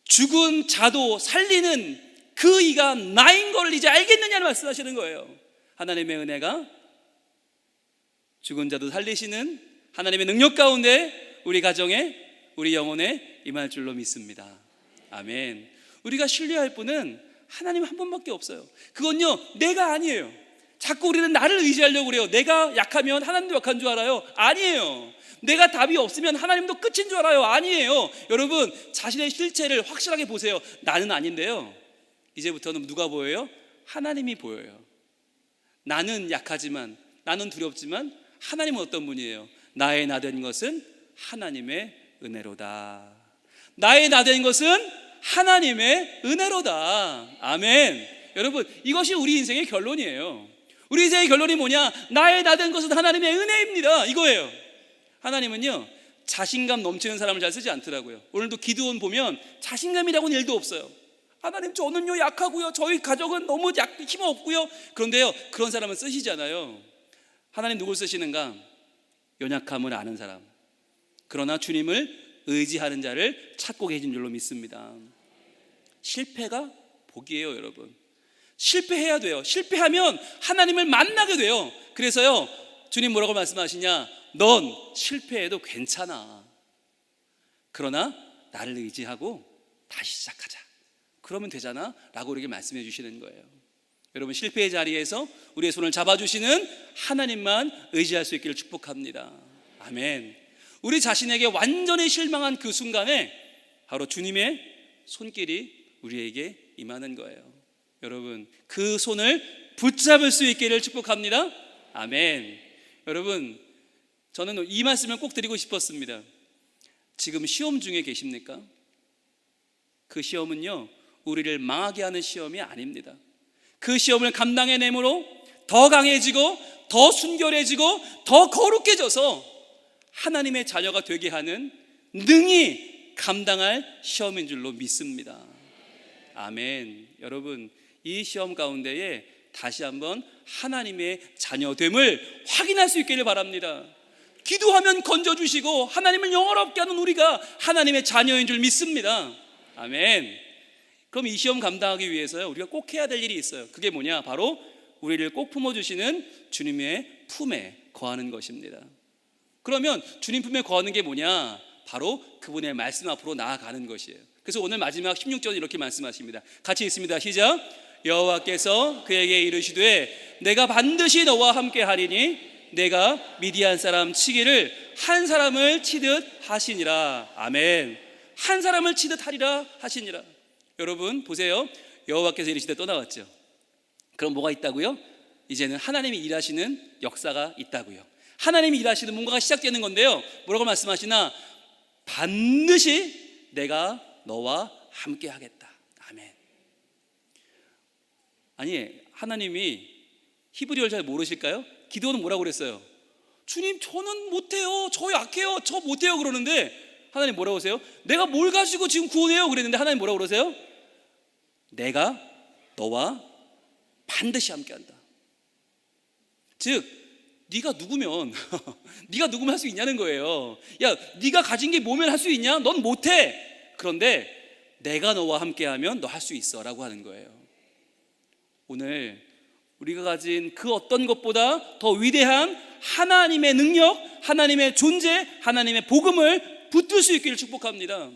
죽은 자도 살리는 그 이가 나인 걸 이제 알겠느냐를 말씀하시는 거예요. 하나님의 은혜가 죽은 자도 살리시는 하나님의 능력 가운데 우리 가정에 우리 영혼에 임할 줄로 믿습니다. 아멘. 우리가 신뢰할 분은 하나님 한 분밖에 없어요. 그건요, 내가 아니에요. 자꾸 우리는 나를 의지하려고 그래요. 내가 약하면 하나님도 약한 줄 알아요. 아니에요. 내가 답이 없으면 하나님도 끝인 줄 알아요. 아니에요. 여러분, 자신의 실체를 확실하게 보세요. 나는 아닌데요, 이제부터는 누가 보여요? 하나님이 보여요. 나는 약하지만, 나는 두렵지만 하나님은 어떤 분이에요? 나의 나 된 것은 하나님의 은혜로다. 나의 나 된 것은 하나님의 은혜로다. 아멘. 여러분, 이것이 우리 인생의 결론이에요. 우리 인생의 결론이 뭐냐? 나의 나 된 것은 하나님의 은혜입니다. 이거예요. 하나님은요, 자신감 넘치는 사람을 잘 쓰지 않더라고요. 오늘도 기드온 보면 자신감이라고는 일도 없어요. 하나님, 저는요 약하고요, 저희 가족은 너무 힘없고요. 그런데요, 그런 사람은 쓰시잖아요. 하나님 누굴 쓰시는가? 연약함을 아는 사람, 그러나 주님을 의지하는 자를 찾고 계신 줄로 믿습니다. 실패가 복이에요, 여러분. 실패해야 돼요. 실패하면 하나님을 만나게 돼요. 그래서요, 주님 뭐라고 말씀하시냐? 넌 실패해도 괜찮아. 그러나 나를 의지하고 다시 시작하자. 그러면 되잖아 라고 우리에게 말씀해 주시는 거예요. 여러분, 실패의 자리에서 우리의 손을 잡아주시는 하나님만 의지할 수 있기를 축복합니다. 아멘. 우리 자신에게 완전히 실망한 그 순간에 바로 주님의 손길이 우리에게 임하는 거예요. 여러분, 그 손을 붙잡을 수 있기를 축복합니다. 아멘. 여러분, 저는 이 말씀을 꼭 드리고 싶었습니다. 지금 시험 중에 계십니까? 그 시험은요, 우리를 망하게 하는 시험이 아닙니다. 그 시험을 감당해내므로 더 강해지고 더 순결해지고 더 거룩해져서 하나님의 자녀가 되게 하는 능히 감당할 시험인 줄로 믿습니다. 아멘. 여러분, 이 시험 가운데에 다시 한번 하나님의 자녀됨을 확인할 수 있기를 바랍니다. 기도하면 건져주시고 하나님을 영원롭게 하는 우리가 하나님의 자녀인 줄 믿습니다. 아멘. 그럼 이 시험 감당하기 위해서요, 우리가 꼭 해야 될 일이 있어요. 그게 뭐냐? 바로 우리를 꼭 품어주시는 주님의 품에 거하는 것입니다. 그러면 주님 품에 거하는 게 뭐냐? 바로 그분의 말씀 앞으로 나아가는 것이에요. 그래서 오늘 마지막 16절 이렇게 말씀하십니다. 같이 읽습니다. 시작. 여호와께서 그에게 이르시되 내가 반드시 너와 함께 하리니 내가 미디안 사람 치기를 한 사람을 치듯 하시니라. 아멘. 한 사람을 치듯 하리라 하시니라. 여러분 보세요. 여호와께서 이르시되 또 나왔죠. 그럼 뭐가 있다고요? 이제는 하나님이 일하시는 역사가 있다고요. 하나님이 일하시는 뭔가가 시작되는 건데요, 뭐라고 말씀하시나? 반드시 내가 너와 함께 하겠다. 아멘. 아니, 하나님이 히브리어를 잘 모르실까요? 기도는 뭐라고 그랬어요? 주님, 저는 못해요, 저 약해요, 저 못해요 그러는데 하나님 뭐라고 하세요? 내가 뭘 가지고 지금 구원해요 그랬는데 하나님 뭐라고 그러세요? 내가 너와 반드시 함께 한다. 즉 네가 누구면 네가 누구면 할 수 있냐는 거예요. 야, 네가 가진 게 뭐면 할 수 있냐? 넌 못해. 그런데 내가 너와 함께하면 너 할 수 있어 라고 하는 거예요. 오늘 우리가 가진 그 어떤 것보다 더 위대한 하나님의 능력, 하나님의 존재, 하나님의 복음을 붙들 수 있기를 축복합니다.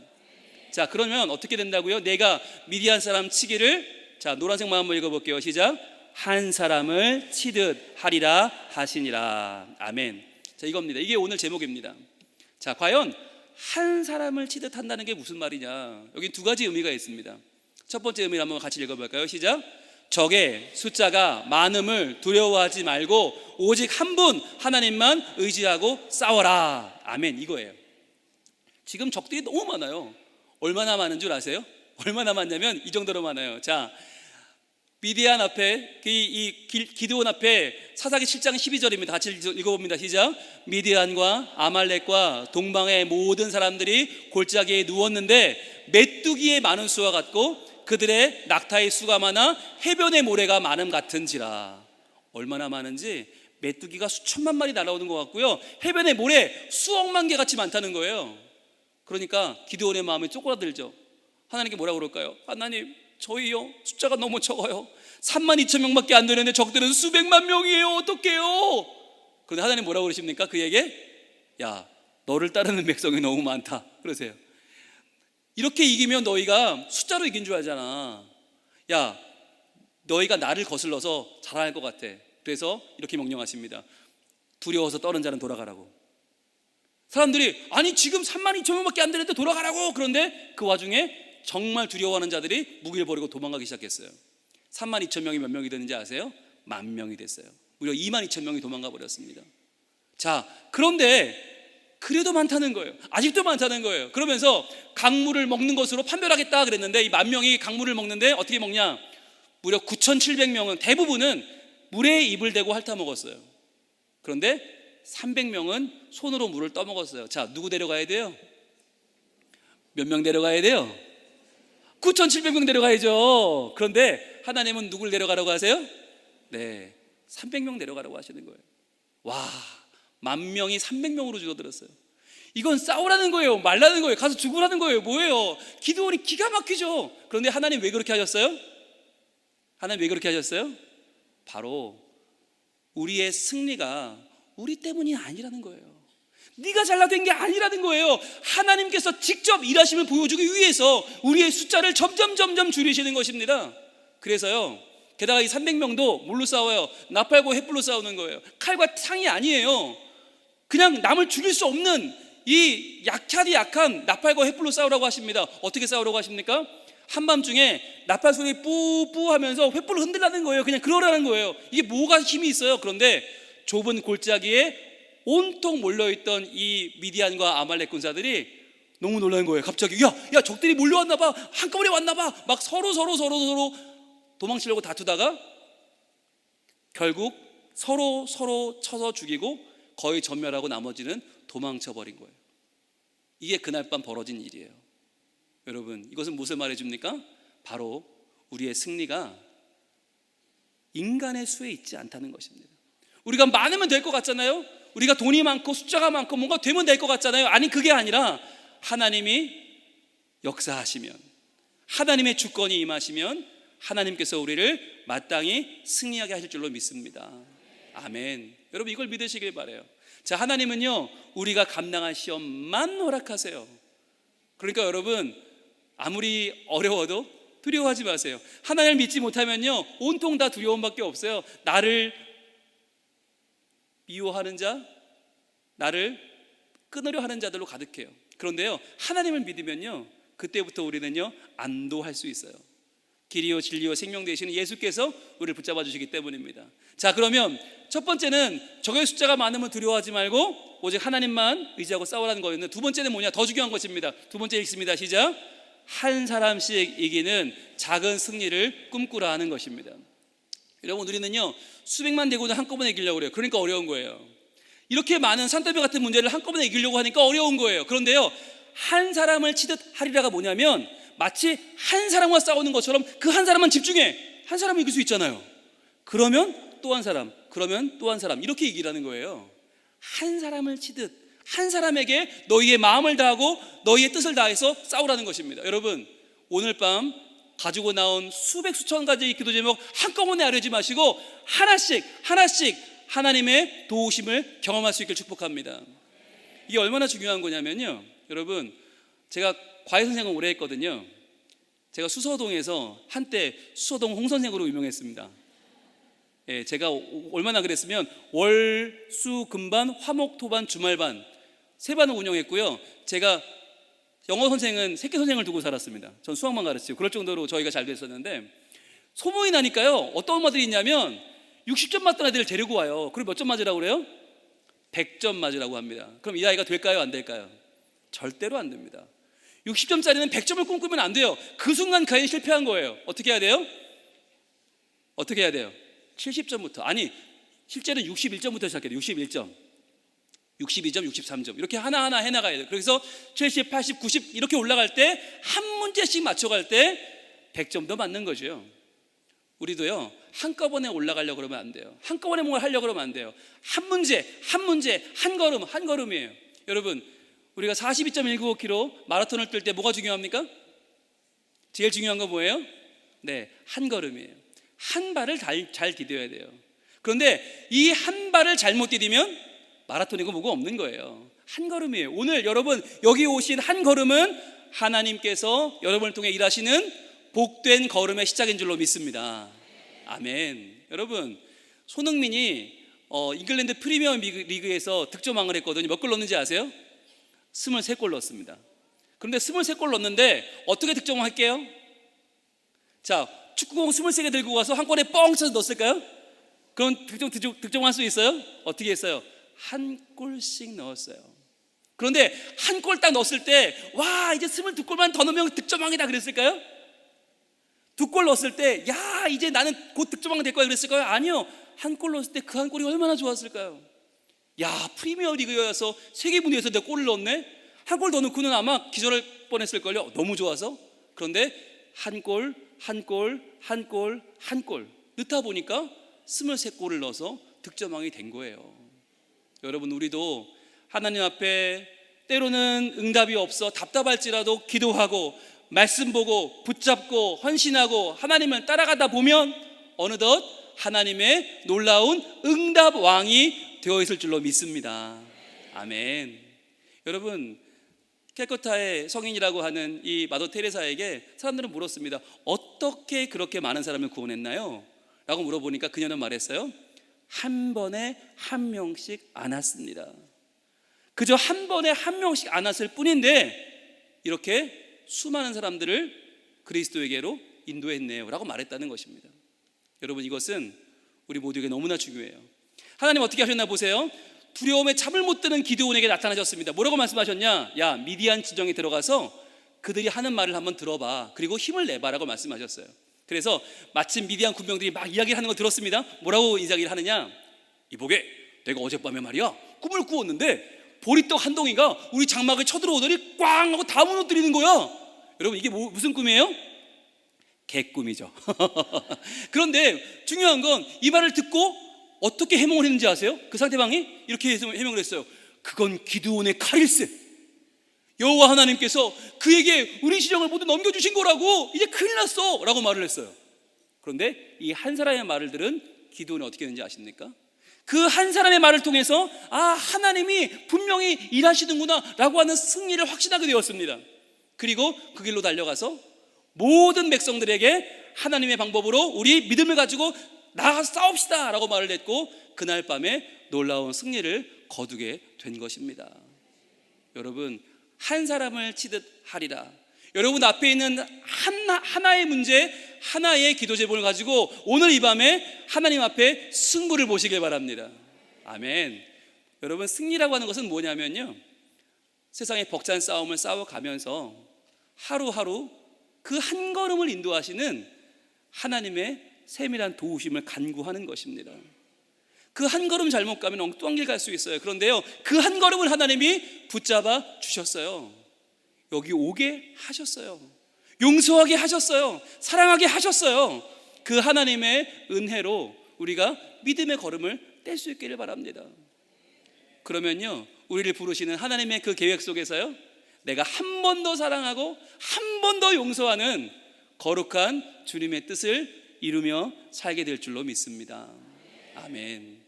자, 그러면 어떻게 된다고요? 내가 미디안 사람 치기를, 자, 노란색만 한번 읽어볼게요. 시작. 한 사람을 치듯 하리라 하시니라. 아멘. 자, 이겁니다. 이게 오늘 제목입니다. 자, 과연 한 사람을 치듯 한다는 게 무슨 말이냐? 여기 두 가지 의미가 있습니다. 첫 번째 의미를 한번 같이 읽어볼까요? 시작. 적의 숫자가 많음을 두려워하지 말고 오직 한 분 하나님만 의지하고 싸워라. 아멘. 이거예요. 지금 적들이 너무 많아요. 얼마나 많은 줄 아세요? 얼마나 많냐면 이 정도로 많아요. 자, 미디안 앞에, 기드온 앞에 사사기 7장 12절입니다. 같이 읽어봅니다. 시작. 미디안과 아말렉과 동방의 모든 사람들이 골짜기에 누웠는데 메뚜기의 많은 수와 같고 그들의 낙타의 수가 많아 해변의 모래가 많음 같은지라. 얼마나 많은지 메뚜기가 수천만 마리 날아오는 것 같고요, 해변의 모래 수억만 개 같이 많다는 거예요. 그러니까 기드온의 마음이 쪼그라들죠. 하나님께 뭐라고 그럴까요? 하나님, 저희요 숫자가 너무 적어요. 32,000명밖에 안 되는데 적들은 수백만 명이에요. 어떡해요? 그런데 하나님 뭐라고 그러십니까? 그에게 야, 너를 따르는 백성이 너무 많다 그러세요. 이렇게 이기면 너희가 숫자로 이긴 줄 알잖아. 야, 너희가 나를 거슬러서 잘할 것 같아. 그래서 이렇게 명령하십니다. 두려워서 떠는 자는 돌아가라고. 사람들이 아니 지금 32,000명밖에 안 되는데 돌아가라고. 그런데 그 와중에 정말 두려워하는 자들이 무기를 버리고 도망가기 시작했어요. 32,000명이 몇 명이 되는지 아세요? 10,000명이 됐어요. 무려 22,000명이 도망가 버렸습니다. 자, 그런데 그래도 많다는 거예요. 아직도 많다는 거예요. 그러면서 강물을 먹는 것으로 판별하겠다 그랬는데 이 10,000명이 강물을 먹는데 어떻게 먹냐? 무려 9,700명은, 대부분은 물에 입을 대고 핥아 먹었어요. 그런데 300명은 손으로 물을 떠먹었어요. 자, 누구 데려가야 돼요? 몇 명 데려가야 돼요? 9,700명 데려가야죠. 그런데 하나님은 누굴 데려가라고 하세요? 네, 300명 데려가라고 하시는 거예요. 와, 10,000명이 300명으로 줄어들었어요. 이건 싸우라는 거예요? 말라는 거예요? 가서 죽으라는 거예요? 뭐예요? 기드온이 기가 막히죠. 그런데 하나님 왜 그렇게 하셨어요? 하나님 왜 그렇게 하셨어요? 바로 우리의 승리가 우리 때문이 아니라는 거예요. 네가 잘나된 게 아니라는 거예요. 하나님께서 직접 일하심을 보여주기 위해서 우리의 숫자를 점점 줄이시는 것입니다. 그래서요, 게다가 이 300명도 뭘로 싸워요? 나팔과 횃불로 싸우는 거예요. 칼과 창이 아니에요. 그냥 남을 죽일 수 없는 이 약한 나팔과 횃불로 싸우라고 하십니다. 어떻게 싸우라고 하십니까? 한밤중에 나팔 소리 뿌뿌 하면서 횃불을 흔들라는 거예요. 그냥 그러라는 거예요. 이게 뭐가 힘이 있어요? 그런데 좁은 골짜기에 온통 몰려있던 이 미디안과 아말렉 군사들이 너무 놀라는 거예요. 갑자기 야 적들이 몰려왔나 봐, 한꺼번에 왔나 봐. 막 서로 도망치려고 다투다가 결국 서로 쳐서 죽이고 거의 전멸하고 나머지는 도망쳐 버린 거예요. 이게 그날 밤 벌어진 일이에요. 여러분, 이것은 무엇을 말해줍니까? 바로 우리의 승리가 인간의 수에 있지 않다는 것입니다. 우리가 많으면 될 것 같잖아요. 우리가 돈이 많고 숫자가 많고 뭔가 되면 될 것 같잖아요. 아니, 그게 아니라 하나님이 역사하시면, 하나님의 주권이 임하시면 하나님께서 우리를 마땅히 승리하게 하실 줄로 믿습니다. 아멘. 여러분, 이걸 믿으시길 바라요. 자, 하나님은요, 우리가 감당할 시험만 허락하세요. 그러니까 여러분, 아무리 어려워도 두려워하지 마세요. 하나님을 믿지 못하면요, 온통 다 두려움밖에 없어요. 나를 미워하는 자, 나를 끊으려 하는 자들로 가득해요. 그런데요, 하나님을 믿으면요, 그때부터 우리는요, 안도할 수 있어요. 길이요 진리요 생명 되시는 예수께서 우리를 붙잡아 주시기 때문입니다. 자, 그러면 첫 번째는 적의 숫자가 많으면 두려워하지 말고 오직 하나님만 의지하고 싸우라는 거였는데, 두 번째는 뭐냐? 더 중요한 것입니다. 두 번째 읽습니다. 시작. 한 사람씩 이기는 작은 승리를 꿈꾸라 하는 것입니다. 여러분, 우리는요, 수백만 대군을 한꺼번에 이기려고 그래요. 그러니까 어려운 거예요. 이렇게 많은 산더미 같은 문제를 한꺼번에 이기려고 하니까 어려운 거예요. 그런데요, 한 사람을 치듯 하리라가 뭐냐면, 마치 한 사람과 싸우는 것처럼 그 한 사람만 집중해. 한 사람은 이길 수 있잖아요. 그러면 또 한 사람, 그러면 또 한 사람, 이렇게 이기라는 거예요. 한 사람을 치듯 한 사람에게 너희의 마음을 다하고 너희의 뜻을 다해서 싸우라는 것입니다. 여러분, 오늘 밤 가지고 나온 수백 수천 가지 기도 제목 한꺼번에 하려지 마시고 하나씩 하나님의 도우심을 경험할 수 있길 축복합니다. 이게 얼마나 중요한 거냐면요, 여러분, 제가 과외 선생을 오래 했거든요. 제가 수서동에서 한때 수서동 홍 선생으로 유명했습니다. 예, 제가 얼마나 그랬으면 월, 수, 금반, 화목, 토반, 주말반 세 반을 운영했고요. 제가 영어 선생은 새끼 선생을 두고 살았습니다. 전 수학만 가르치고. 그럴 정도로 저희가 잘 됐었는데, 소문이 나니까요, 어떤 엄마들이 있냐면 60점 맞던 애들을 데리고 와요. 그럼 몇 점 맞으라고 그래요? 100점 맞으라고 합니다. 그럼 이 아이가 될까요, 안 될까요? 절대로 안 됩니다. 60점짜리는 100점을 꿈꾸면 안 돼요. 그 순간 그 아이는 실패한 거예요. 어떻게 해야 돼요? 70점부터. 아니, 실제는 61점부터 시작해야 돼요. 61점, 62점, 63점 이렇게 하나하나 해나가야 돼요. 그래서 70, 80, 90 이렇게 올라갈 때 한 문제씩 맞춰갈 때 100점도 맞는 거죠. 우리도요, 한꺼번에 올라가려고 그러면 안 돼요. 한꺼번에 뭔가 하려고 그러면 안 돼요. 한 문제, 한 걸음이에요. 여러분, 우리가 42.195km 마라톤을 뛸 때 뭐가 중요합니까? 제일 중요한 건 뭐예요? 네, 한 걸음이에요. 한 발을 잘 디뎌야 돼요. 그런데 이 한 발을 잘못 디디면 마라톤이고 뭐고 없는 거예요. 한 걸음이에요. 오늘 여러분 여기 오신 한 걸음은 하나님께서 여러분을 통해 일하시는 복된 걸음의 시작인 줄로 믿습니다. 아멘. 여러분, 손흥민이 잉글랜드 프리미어 리그에서 득점왕을 했거든요. 몇 골 넣었는지 아세요? 23골 넣었습니다. 그런데 23골 넣었는데 어떻게 득점할게요? 자, 축구공 23개 들고 가서 한 골에 뻥 쳐서 넣었을까요? 그럼 득점할 수 있어요? 어떻게 했어요? 한 골씩 넣었어요. 그런데 한 골 딱 넣었을 때, 와, 이제 22골만 더 넣으면 득점왕이다 그랬을까요? 2골 넣었을 때, 야, 이제 나는 곧 득점왕 될 거야 그랬을까요? 아니요. 한 골 넣었을 때 그 한 골이 얼마나 좋았을까요? 야, 프리미어 리그여서 세계 분야에서 내가 골을 넣었네? 한 골 더 넣고는 아마 기절할 뻔했을걸요. 너무 좋아서. 그런데 한 골 넣다 보니까 23골을 넣어서 득점왕이 된 거예요. 여러분, 우리도 하나님 앞에 때로는 응답이 없어 답답할지라도 기도하고 말씀 보고 붙잡고 헌신하고 하나님을 따라가다 보면 어느덧 하나님의 놀라운 응답 왕이 되어 있을 줄로 믿습니다. 아멘. 여러분, 캘커타의 성인이라고 하는 이 마더 테레사에게 사람들은 물었습니다. 어떻게 그렇게 많은 사람을 구원했나요? 라고 물어보니까 그녀는 말했어요. 한 번에 한 명씩 안았습니다. 그저 한 번에 한 명씩 안았을 뿐인데 이렇게 수많은 사람들을 그리스도에게로 인도했네요 라고 말했다는 것입니다. 여러분, 이것은 우리 모두에게 너무나 중요해요. 하나님 어떻게 하셨나 보세요. 두려움에 잠을 못 드는 기드온에게 나타나셨습니다. 뭐라고 말씀하셨냐? 야, 미디안 지정에 들어가서 그들이 하는 말을 한번 들어봐. 그리고 힘을 내봐라고 말씀하셨어요. 그래서 마침 미디안 군병들이 막 이야기를 하는 거 들었습니다. 뭐라고 이야기를 하느냐? 이보게, 내가 어젯밤에 말이야 꿈을 꾸었는데 보리떡 한 덩이가 우리 장막을 쳐들어오더니 꽝 하고 다 무너뜨리는 거야. 여러분, 이게 무슨 꿈이에요? 개꿈이죠. 그런데 중요한 건 이 말을 듣고 어떻게 해몽을 했는지 아세요? 그 상대방이 이렇게 해명을 했어요. 그건 기드온의 칼일세. 여호와 하나님께서 그에게 우리 시정을 모두 넘겨주신 거라고, 이제 큰일 났어 라고 말을 했어요. 그런데 이 한 사람의 말을 들은 기드온이 어떻게 했는지 아십니까? 그 한 사람의 말을 통해서 하나님이 분명히 일하시는구나 라고 하는 승리를 확신하게 되었습니다. 그리고 그 길로 달려가서 모든 백성들에게 하나님의 방법으로 우리 믿음을 가지고 나가서 싸웁시다 라고 말을 했고, 그날 밤에 놀라운 승리를 거두게 된 것입니다. 여러분, 한 사람을 치듯 하리라. 여러분 앞에 있는 하나의 문제, 하나의 기도 제목을 가지고 오늘 이 밤에 하나님 앞에 승부를 보시길 바랍니다. 아멘. 여러분, 승리라고 하는 것은 뭐냐면요, 세상의 벅찬 싸움을 싸워가면서 하루하루 그 한 걸음을 인도하시는 하나님의 세밀한 도우심을 간구하는 것입니다. 그 한 걸음 잘못 가면 엉뚱한 길 갈 수 있어요. 그런데요, 그 한 걸음을 하나님이 붙잡아 주셨어요. 여기 오게 하셨어요. 용서하게 하셨어요. 사랑하게 하셨어요. 그 하나님의 은혜로 우리가 믿음의 걸음을 뗄 수 있기를 바랍니다. 그러면요, 우리를 부르시는 하나님의 그 계획 속에서요, 내가 한 번 더 사랑하고 한 번 더 용서하는 거룩한 주님의 뜻을 이루며 살게 될 줄로 믿습니다. 아멘.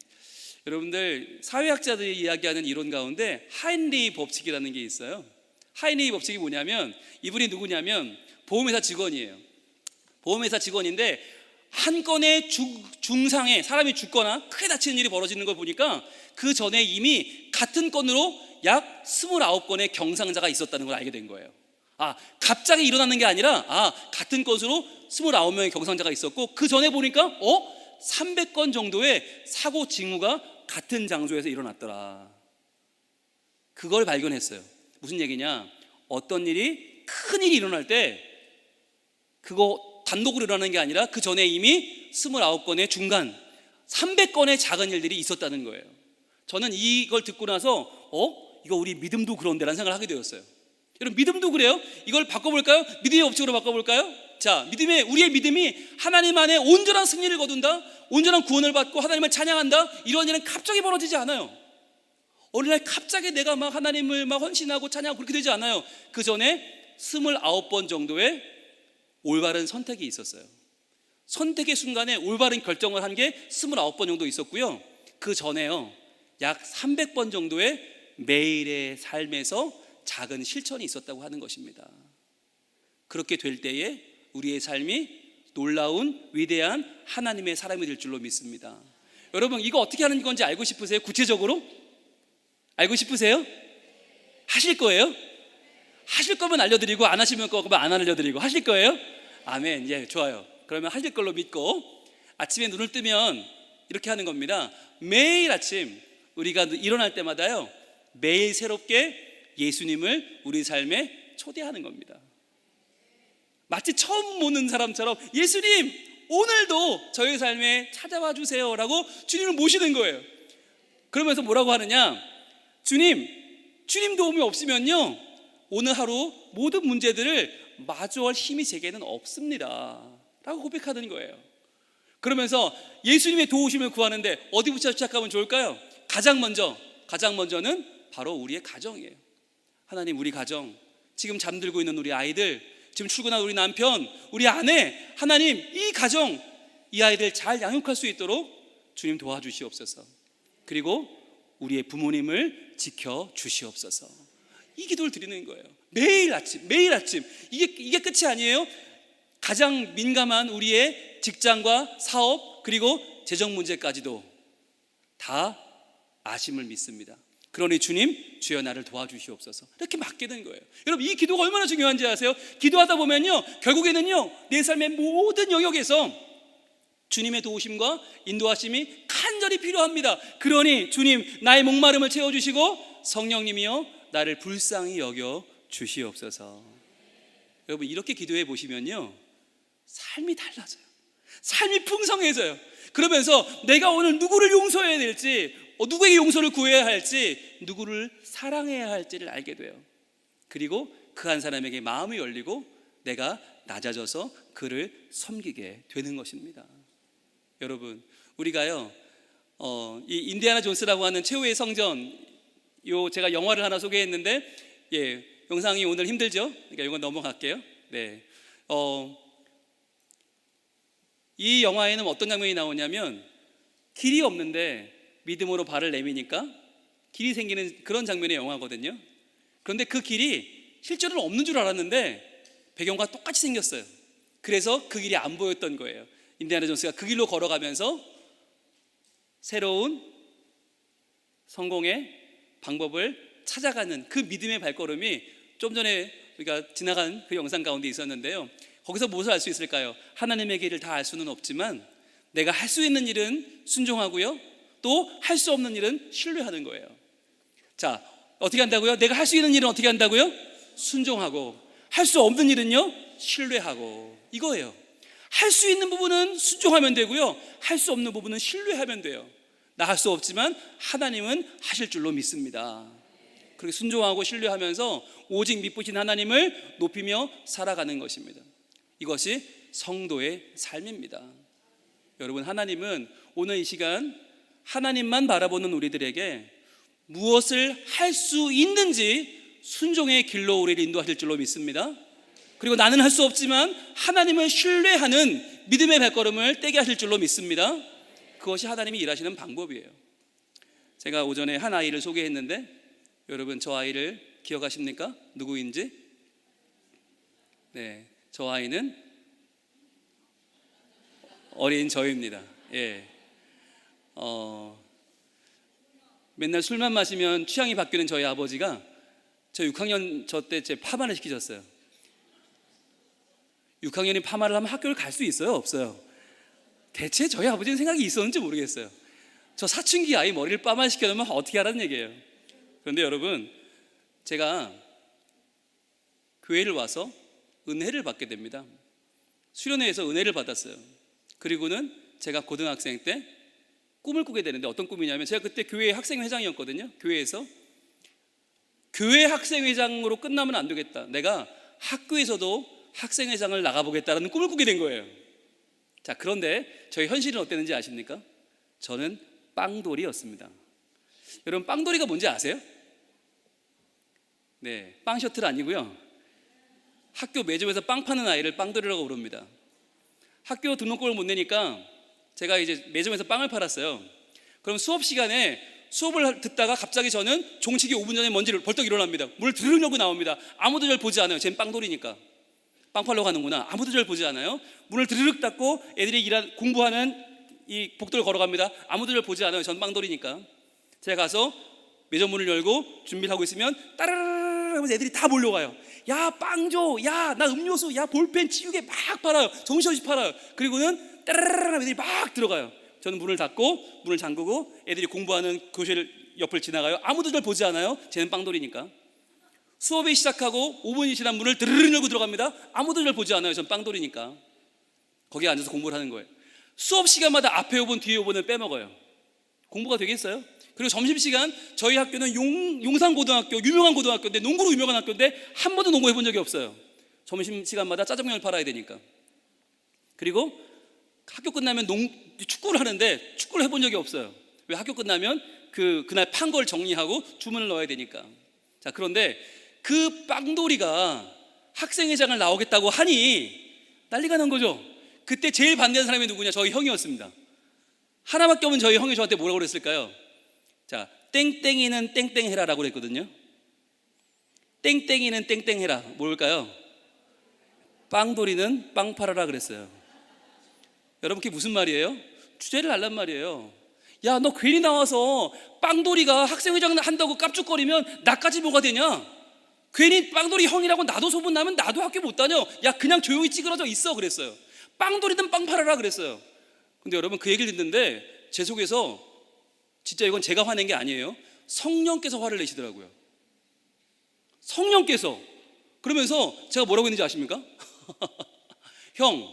여러분들, 사회학자들이 이야기하는 이론 가운데 하인리 법칙이라는 게 있어요. 하인리 법칙이 뭐냐면, 이분이 누구냐면 보험회사 직원이에요. 보험회사 직원인데 한 건의 중상에 사람이 죽거나 크게 다치는 일이 벌어지는 걸 보니까 그 전에 이미 같은 건으로 약 29건의 경상자가 있었다는 걸 알게 된 거예요. 갑자기 일어나는 게 아니라 같은 건으로 29명의 경상자가 있었고, 그 전에 보니까 300건 정도의 사고 징후가 같은 장소에서 일어났더라. 그걸 발견했어요. 무슨 얘기냐? 어떤 일이, 큰 일이 일어날 때 그거 단독으로 일어나는 게 아니라 그 전에 이미 29건의 중간 300건의 작은 일들이 있었다는 거예요. 저는 이걸 듣고 나서 이거 우리 믿음도 그런데라는 생각을 하게 되었어요. 여러분, 믿음도 그래요? 이걸 바꿔볼까요? 믿음의 법칙으로 바꿔볼까요? 자, 우리의 믿음이 하나님 안에 온전한 승리를 거둔다, 온전한 구원을 받고 하나님을 찬양한다, 이런 일은 갑자기 벌어지지 않아요. 어느 날 갑자기 내가 막 하나님을 막 헌신하고 찬양하고 그렇게 되지 않아요. 그 전에 29번 정도의 올바른 선택이 있었어요. 선택의 순간에 올바른 결정을 한 게 29번 정도 있었고요. 그 전에요, 약 300번 정도의 매일의 삶에서 작은 실천이 있었다고 하는 것입니다. 그렇게 될 때에 우리의 삶이 놀라운 위대한 하나님의 사람이 될 줄로 믿습니다. 여러분, 이거 어떻게 하는 건지 알고 싶으세요? 구체적으로? 알고 싶으세요? 하실 거예요? 하실 거면 알려드리고, 안 하시면 거면 안 알려드리고. 하실 거예요? 아멘. 예, 좋아요. 그러면 하실 걸로 믿고, 아침에 눈을 뜨면 이렇게 하는 겁니다. 매일 아침 우리가 일어날 때마다요, 매일 새롭게 예수님을 우리 삶에 초대하는 겁니다. 마치 처음 보는 사람처럼, 예수님 오늘도 저희 삶에 찾아와 주세요 라고 주님을 모시는 거예요. 그러면서 뭐라고 하느냐? 주님 도움이 없으면요, 오늘 하루 모든 문제들을 마주할 힘이 제게는 없습니다 라고 고백하는 거예요. 그러면서 예수님의 도우심을 구하는데 어디부터 시작하면 좋을까요? 가장 먼저는 바로 우리의 가정이에요. 하나님, 우리 가정, 지금 잠들고 있는 우리 아이들, 지금 출근한 우리 남편, 우리 아내, 하나님 이 가정, 이 아이들 잘 양육할 수 있도록 주님 도와주시옵소서. 그리고 우리의 부모님을 지켜주시옵소서. 이 기도를 드리는 거예요. 매일 아침 이게 끝이 아니에요. 가장 민감한 우리의 직장과 사업, 그리고 재정 문제까지도 다 아심을 믿습니다. 그러니 주님, 주여 나를 도와주시옵소서. 이렇게 맡게 된 거예요. 여러분, 이 기도가 얼마나 중요한지 아세요? 기도하다 보면요, 결국에는요, 내 삶의 모든 영역에서 주님의 도우심과 인도하심이 간절히 필요합니다. 그러니 주님, 나의 목마름을 채워주시고 성령님이여 나를 불쌍히 여겨 주시옵소서. 여러분, 이렇게 기도해 보시면요, 삶이 달라져요. 삶이 풍성해져요. 그러면서 내가 오늘 누구를 용서해야 될지, 누구에게 용서를 구해야 할지, 누구를 사랑해야 할지를 알게 돼요. 그리고 그 한 사람에게 마음이 열리고 내가 낮아져서 그를 섬기게 되는 것입니다. 여러분, 우리가요 이 인디아나 존스라고 하는 최후의 성전, 제가 영화를 하나 소개했는데, 영상이 오늘 힘들죠? 그러니까 이건 넘어갈게요. 네, 이 영화에는 어떤 장면이 나오냐면, 길이 없는데 믿음으로 발을 내미니까 길이 생기는 그런 장면의 영화거든요. 그런데 그 길이 실제로는 없는 줄 알았는데 배경과 똑같이 생겼어요. 그래서 그 길이 안 보였던 거예요. 인디아나 존스가 그 길로 걸어가면서 새로운 성공의 방법을 찾아가는 그 믿음의 발걸음이 좀 전에 우리가 지나간 그 영상 가운데 있었는데요. 거기서 무엇을 알 수 있을까요? 하나님의 길을 다 알 수는 없지만 내가 할 수 있는 일은 순종하고요, 또 할 수 없는 일은 신뢰하는 거예요. 자, 어떻게 한다고요? 내가 할 수 있는 일은 어떻게 한다고요? 순종하고, 할 수 없는 일은요, 신뢰하고. 이거예요. 할 수 있는 부분은 순종하면 되고요, 할 수 없는 부분은 신뢰하면 돼요. 나 할 수 없지만 하나님은 하실 줄로 믿습니다. 그렇게 순종하고 신뢰하면서 오직 믿으신 하나님을 높이며 살아가는 것입니다. 이것이 성도의 삶입니다. 여러분, 하나님은 오늘 이 시간 하나님만 바라보는 우리들에게 무엇을 할 수 있는지 순종의 길로 우리를 인도하실 줄로 믿습니다. 그리고 나는 할 수 없지만 하나님을 신뢰하는 믿음의 발걸음을 떼게 하실 줄로 믿습니다. 그것이 하나님이 일하시는 방법이에요. 제가 오전에 한 아이를 소개했는데, 여러분, 저 아이를 기억하십니까? 누구인지? 네, 저 아이는 어린 저입니다. 맨날 술만 마시면 취향이 바뀌는 저희 아버지가 저 6학년 때 제 파마를 시키셨어요. 6학년이 파마를 하면 학교를 갈 수 있어요? 없어요? 대체 저희 아버지는 생각이 있었는지 모르겠어요. 저 사춘기 아이 머리를 파마 시켜놓으면 어떻게 하라는 얘기예요. 그런데 여러분, 제가 교회를 와서 은혜를 받게 됩니다. 수련회에서 은혜를 받았어요. 그리고는 제가 고등학생 때 꿈을 꾸게 되는데, 어떤 꿈이냐면, 제가 그때 교회 학생회장이었거든요. 교회에서 교회 학생회장으로 끝나면 안 되겠다, 내가 학교에서도 학생회장을 나가보겠다라는 꿈을 꾸게 된 거예요. 자, 그런데 저희 현실은 어땠는지 아십니까? 저는 빵돌이였습니다. 여러분, 빵돌이가 뭔지 아세요? 네, 빵 셔틀 아니고요, 학교 매점에서 빵 파는 아이를 빵돌이라고 부릅니다. 학교 등록금을 못 내니까 제가 이제 매점에서 빵을 팔았어요. 그럼 수업 시간에 수업을 듣다가 갑자기 저는 종치기 5분 전에 먼지를 벌떡 일어납니다. 문을 드르륵 열고 나옵니다. 아무도 절 보지 않아요. 쟨 빵돌이니까. 빵 팔러 가는구나. 아무도 절 보지 않아요. 문을 드르륵 닫고 애들이 공부하는 이 복도를 걸어갑니다. 아무도 절 보지 않아요. 전 빵돌이니까. 제가 가서 매점 문을 열고 준비를 하고 있으면 따르르르 하면서 애들이 다 몰려가요. 야, 빵 줘. 야, 나 음료수. 야, 볼펜, 지우개 막 팔아요. 정신없이 팔아요. 그리고는 따르르르 하면 애들이 막 들어가요. 저는 문을 닫고 문을 잠그고 애들이 공부하는 교실 옆을 지나가요. 아무도 절 보지 않아요. 쟤는 빵돌이니까. 수업이 시작하고 5분이 지난 문을 드르륵 열고 들어갑니다. 아무도 절 보지 않아요. 전 빵돌이니까. 거기에 앉아서 공부를 하는 거예요. 수업 시간마다 앞에 5분 뒤에 5분을 빼먹어요. 공부가 되겠어요? 그리고 점심시간, 저희 학교는 용산고등학교, 유명한 고등학교인데, 농구로 유명한 학교인데 한 번도 농구 해본 적이 없어요. 점심시간마다 짜장면을 팔아야 되니까. 그리고 학교 끝나면 축구를 하는데 축구를 해본 적이 없어요. 왜? 학교 끝나면 그날 판 걸 정리하고 주문을 넣어야 되니까. 자, 그런데 그 빵돌이가 학생회장을 나오겠다고 하니 난리가 난 거죠. 그때 제일 반대하는 사람이 누구냐? 저희 형이었습니다. 하나밖에 없는 저희 형이 저한테 뭐라고 그랬을까요? 자, 땡땡이는 땡땡해라라고 그랬거든요. 땡땡이는 땡땡해라, 뭘까요? 빵돌이는 빵 팔아라 그랬어요. 여러분, 그게 무슨 말이에요? 주제를 알란 말이에요. 야, 너 괜히 나와서 빵돌이가 학생회장 한다고 깝죽거리면 나까지 뭐가 되냐? 괜히 빵돌이 형이라고 나도 소문나면 나도 학교 못 다녀. 야, 그냥 조용히 찌그러져 있어 그랬어요. 빵돌이든 빵 팔아라 그랬어요. 근데 여러분, 그 얘기를 듣는데 제 속에서, 진짜 이건 제가 화낸 게 아니에요, 성령께서 화를 내시더라고요. 성령께서. 그러면서 제가 뭐라고 했는지 아십니까? 형,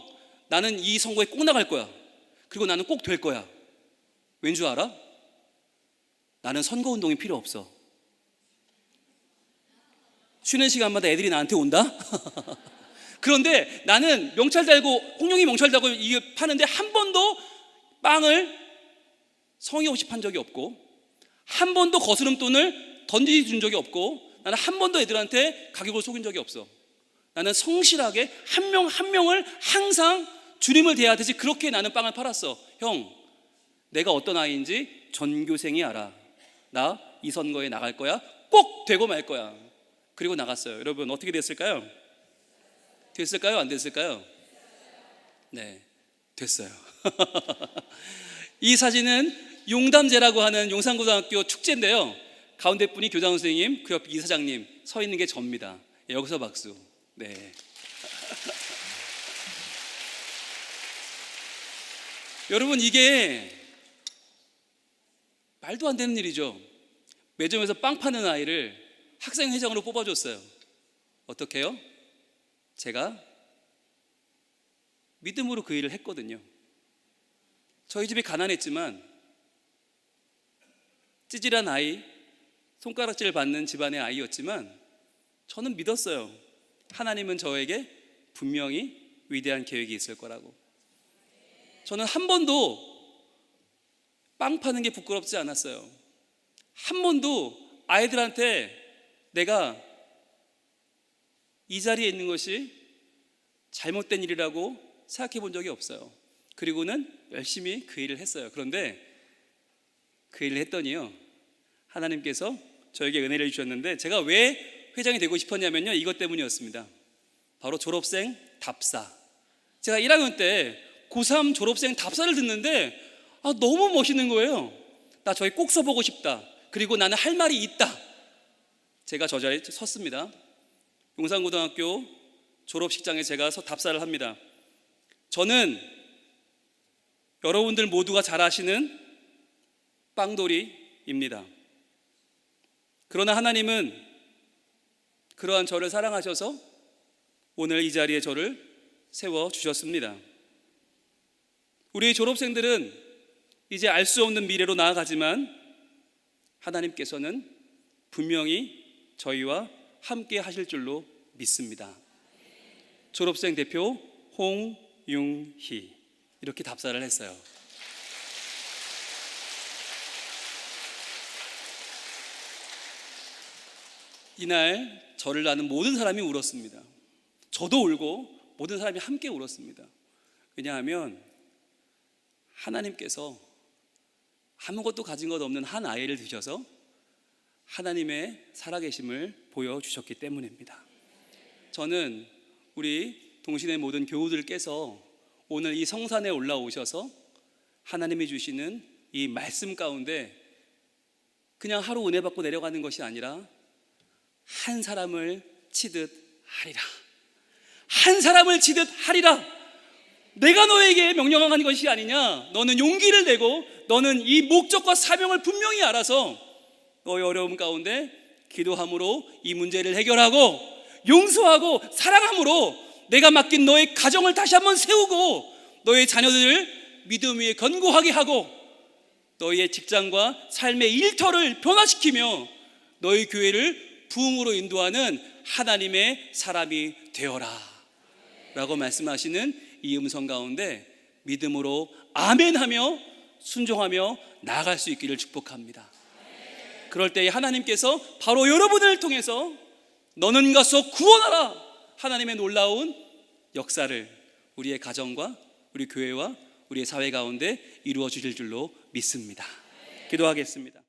나는 이 선거에 꼭 나갈 거야. 그리고 나는 꼭 될 거야. 왠 줄 알아? 나는 선거운동이 필요 없어. 쉬는 시간마다 애들이 나한테 온다? 그런데 나는 명찰 달고, 홍룡이 명찰 달고 이게 파는데 한 번도 빵을 성의 없이 판 적이 없고, 한 번도 거스름돈을 준 적이 없고, 나는 한 번도 애들한테 가격을 속인 적이 없어. 나는 성실하게 한 명 한 명을 항상 주님을 대하듯이 그렇게 나는 빵을 팔았어. 형, 내가 어떤 아이인지 전교생이 알아. 나 이 선거에 나갈 거야. 꼭 되고 말 거야. 그리고 나갔어요. 여러분, 어떻게 됐을까요? 됐을까요? 안 됐을까요? 네, 됐어요. 이 사진은 용담제라고 하는 용산고등학교 축제인데요, 가운데 분이 교장 선생님, 그 옆에 이사장님, 서 있는 게 접니다. 여기서 박수. 네. 여러분, 이게 말도 안 되는 일이죠. 매점에서 빵 파는 아이를 학생회장으로 뽑아줬어요. 어떻게 해요? 제가 믿음으로 그 일을 했거든요. 저희 집이 가난했지만 찌질한 아이, 손가락질 받는 집안의 아이였지만 저는 믿었어요. 하나님은 저에게 분명히 위대한 계획이 있을 거라고. 저는 한 번도 빵 파는 게 부끄럽지 않았어요. 한 번도 아이들한테 내가 이 자리에 있는 것이 잘못된 일이라고 생각해 본 적이 없어요. 그리고는 열심히 그 일을 했어요. 그런데 그 일을 했더니요, 하나님께서 저에게 은혜를 주셨는데, 제가 왜 회장이 되고 싶었냐면요, 이것 때문이었습니다. 바로 졸업생 답사. 제가 1학년 때 고3 졸업생 답사를 듣는데 너무 멋있는 거예요. 나 저기 꼭 써보고 싶다. 그리고 나는 할 말이 있다. 제가 저 자리에 섰습니다. 용산고등학교 졸업식장에 제가 답사를 합니다. 저는 여러분들 모두가 잘 아시는 빵돌이입니다. 그러나 하나님은 그러한 저를 사랑하셔서 오늘 이 자리에 저를 세워주셨습니다. 우리 졸업생들은 이제 알 수 없는 미래로 나아가지만 하나님께서는 분명히 저희와 함께 하실 줄로 믿습니다. 졸업생 대표 홍융희, 이렇게 답사를 했어요. 이날 저를 아는 모든 사람이 울었습니다. 저도 울고 모든 사람이 함께 울었습니다. 왜냐하면 하나님께서 아무것도 가진 것 없는 한 아이를 드셔서 하나님의 살아계심을 보여주셨기 때문입니다. 저는 우리 동신의 모든 교우들께서 오늘 이 성산에 올라오셔서 하나님이 주시는 이 말씀 가운데 그냥 하루 은혜 받고 내려가는 것이 아니라 한 사람을 치듯 하리라. 한 사람을 치듯 하리라. 내가 너에게 명령한 것이 아니냐. 너는 용기를 내고 너는 이 목적과 사명을 분명히 알아서 너의 어려움 가운데 기도함으로 이 문제를 해결하고 용서하고 사랑함으로 내가 맡긴 너의 가정을 다시 한번 세우고 너의 자녀들을 믿음 위에 견고하게 하고 너의 직장과 삶의 일터를 변화시키며 너의 교회를 부흥으로 인도하는 하나님의 사람이 되어라 라고 말씀하시는 이 음성 가운데 믿음으로 아멘하며 순종하며 나아갈 수 있기를 축복합니다. 그럴 때 하나님께서 바로 여러분을 통해서 너는 가서 구원하라 하나님의 놀라운 역사를 우리의 가정과 우리 교회와 우리의 사회 가운데 이루어 주실 줄로 믿습니다. 기도하겠습니다.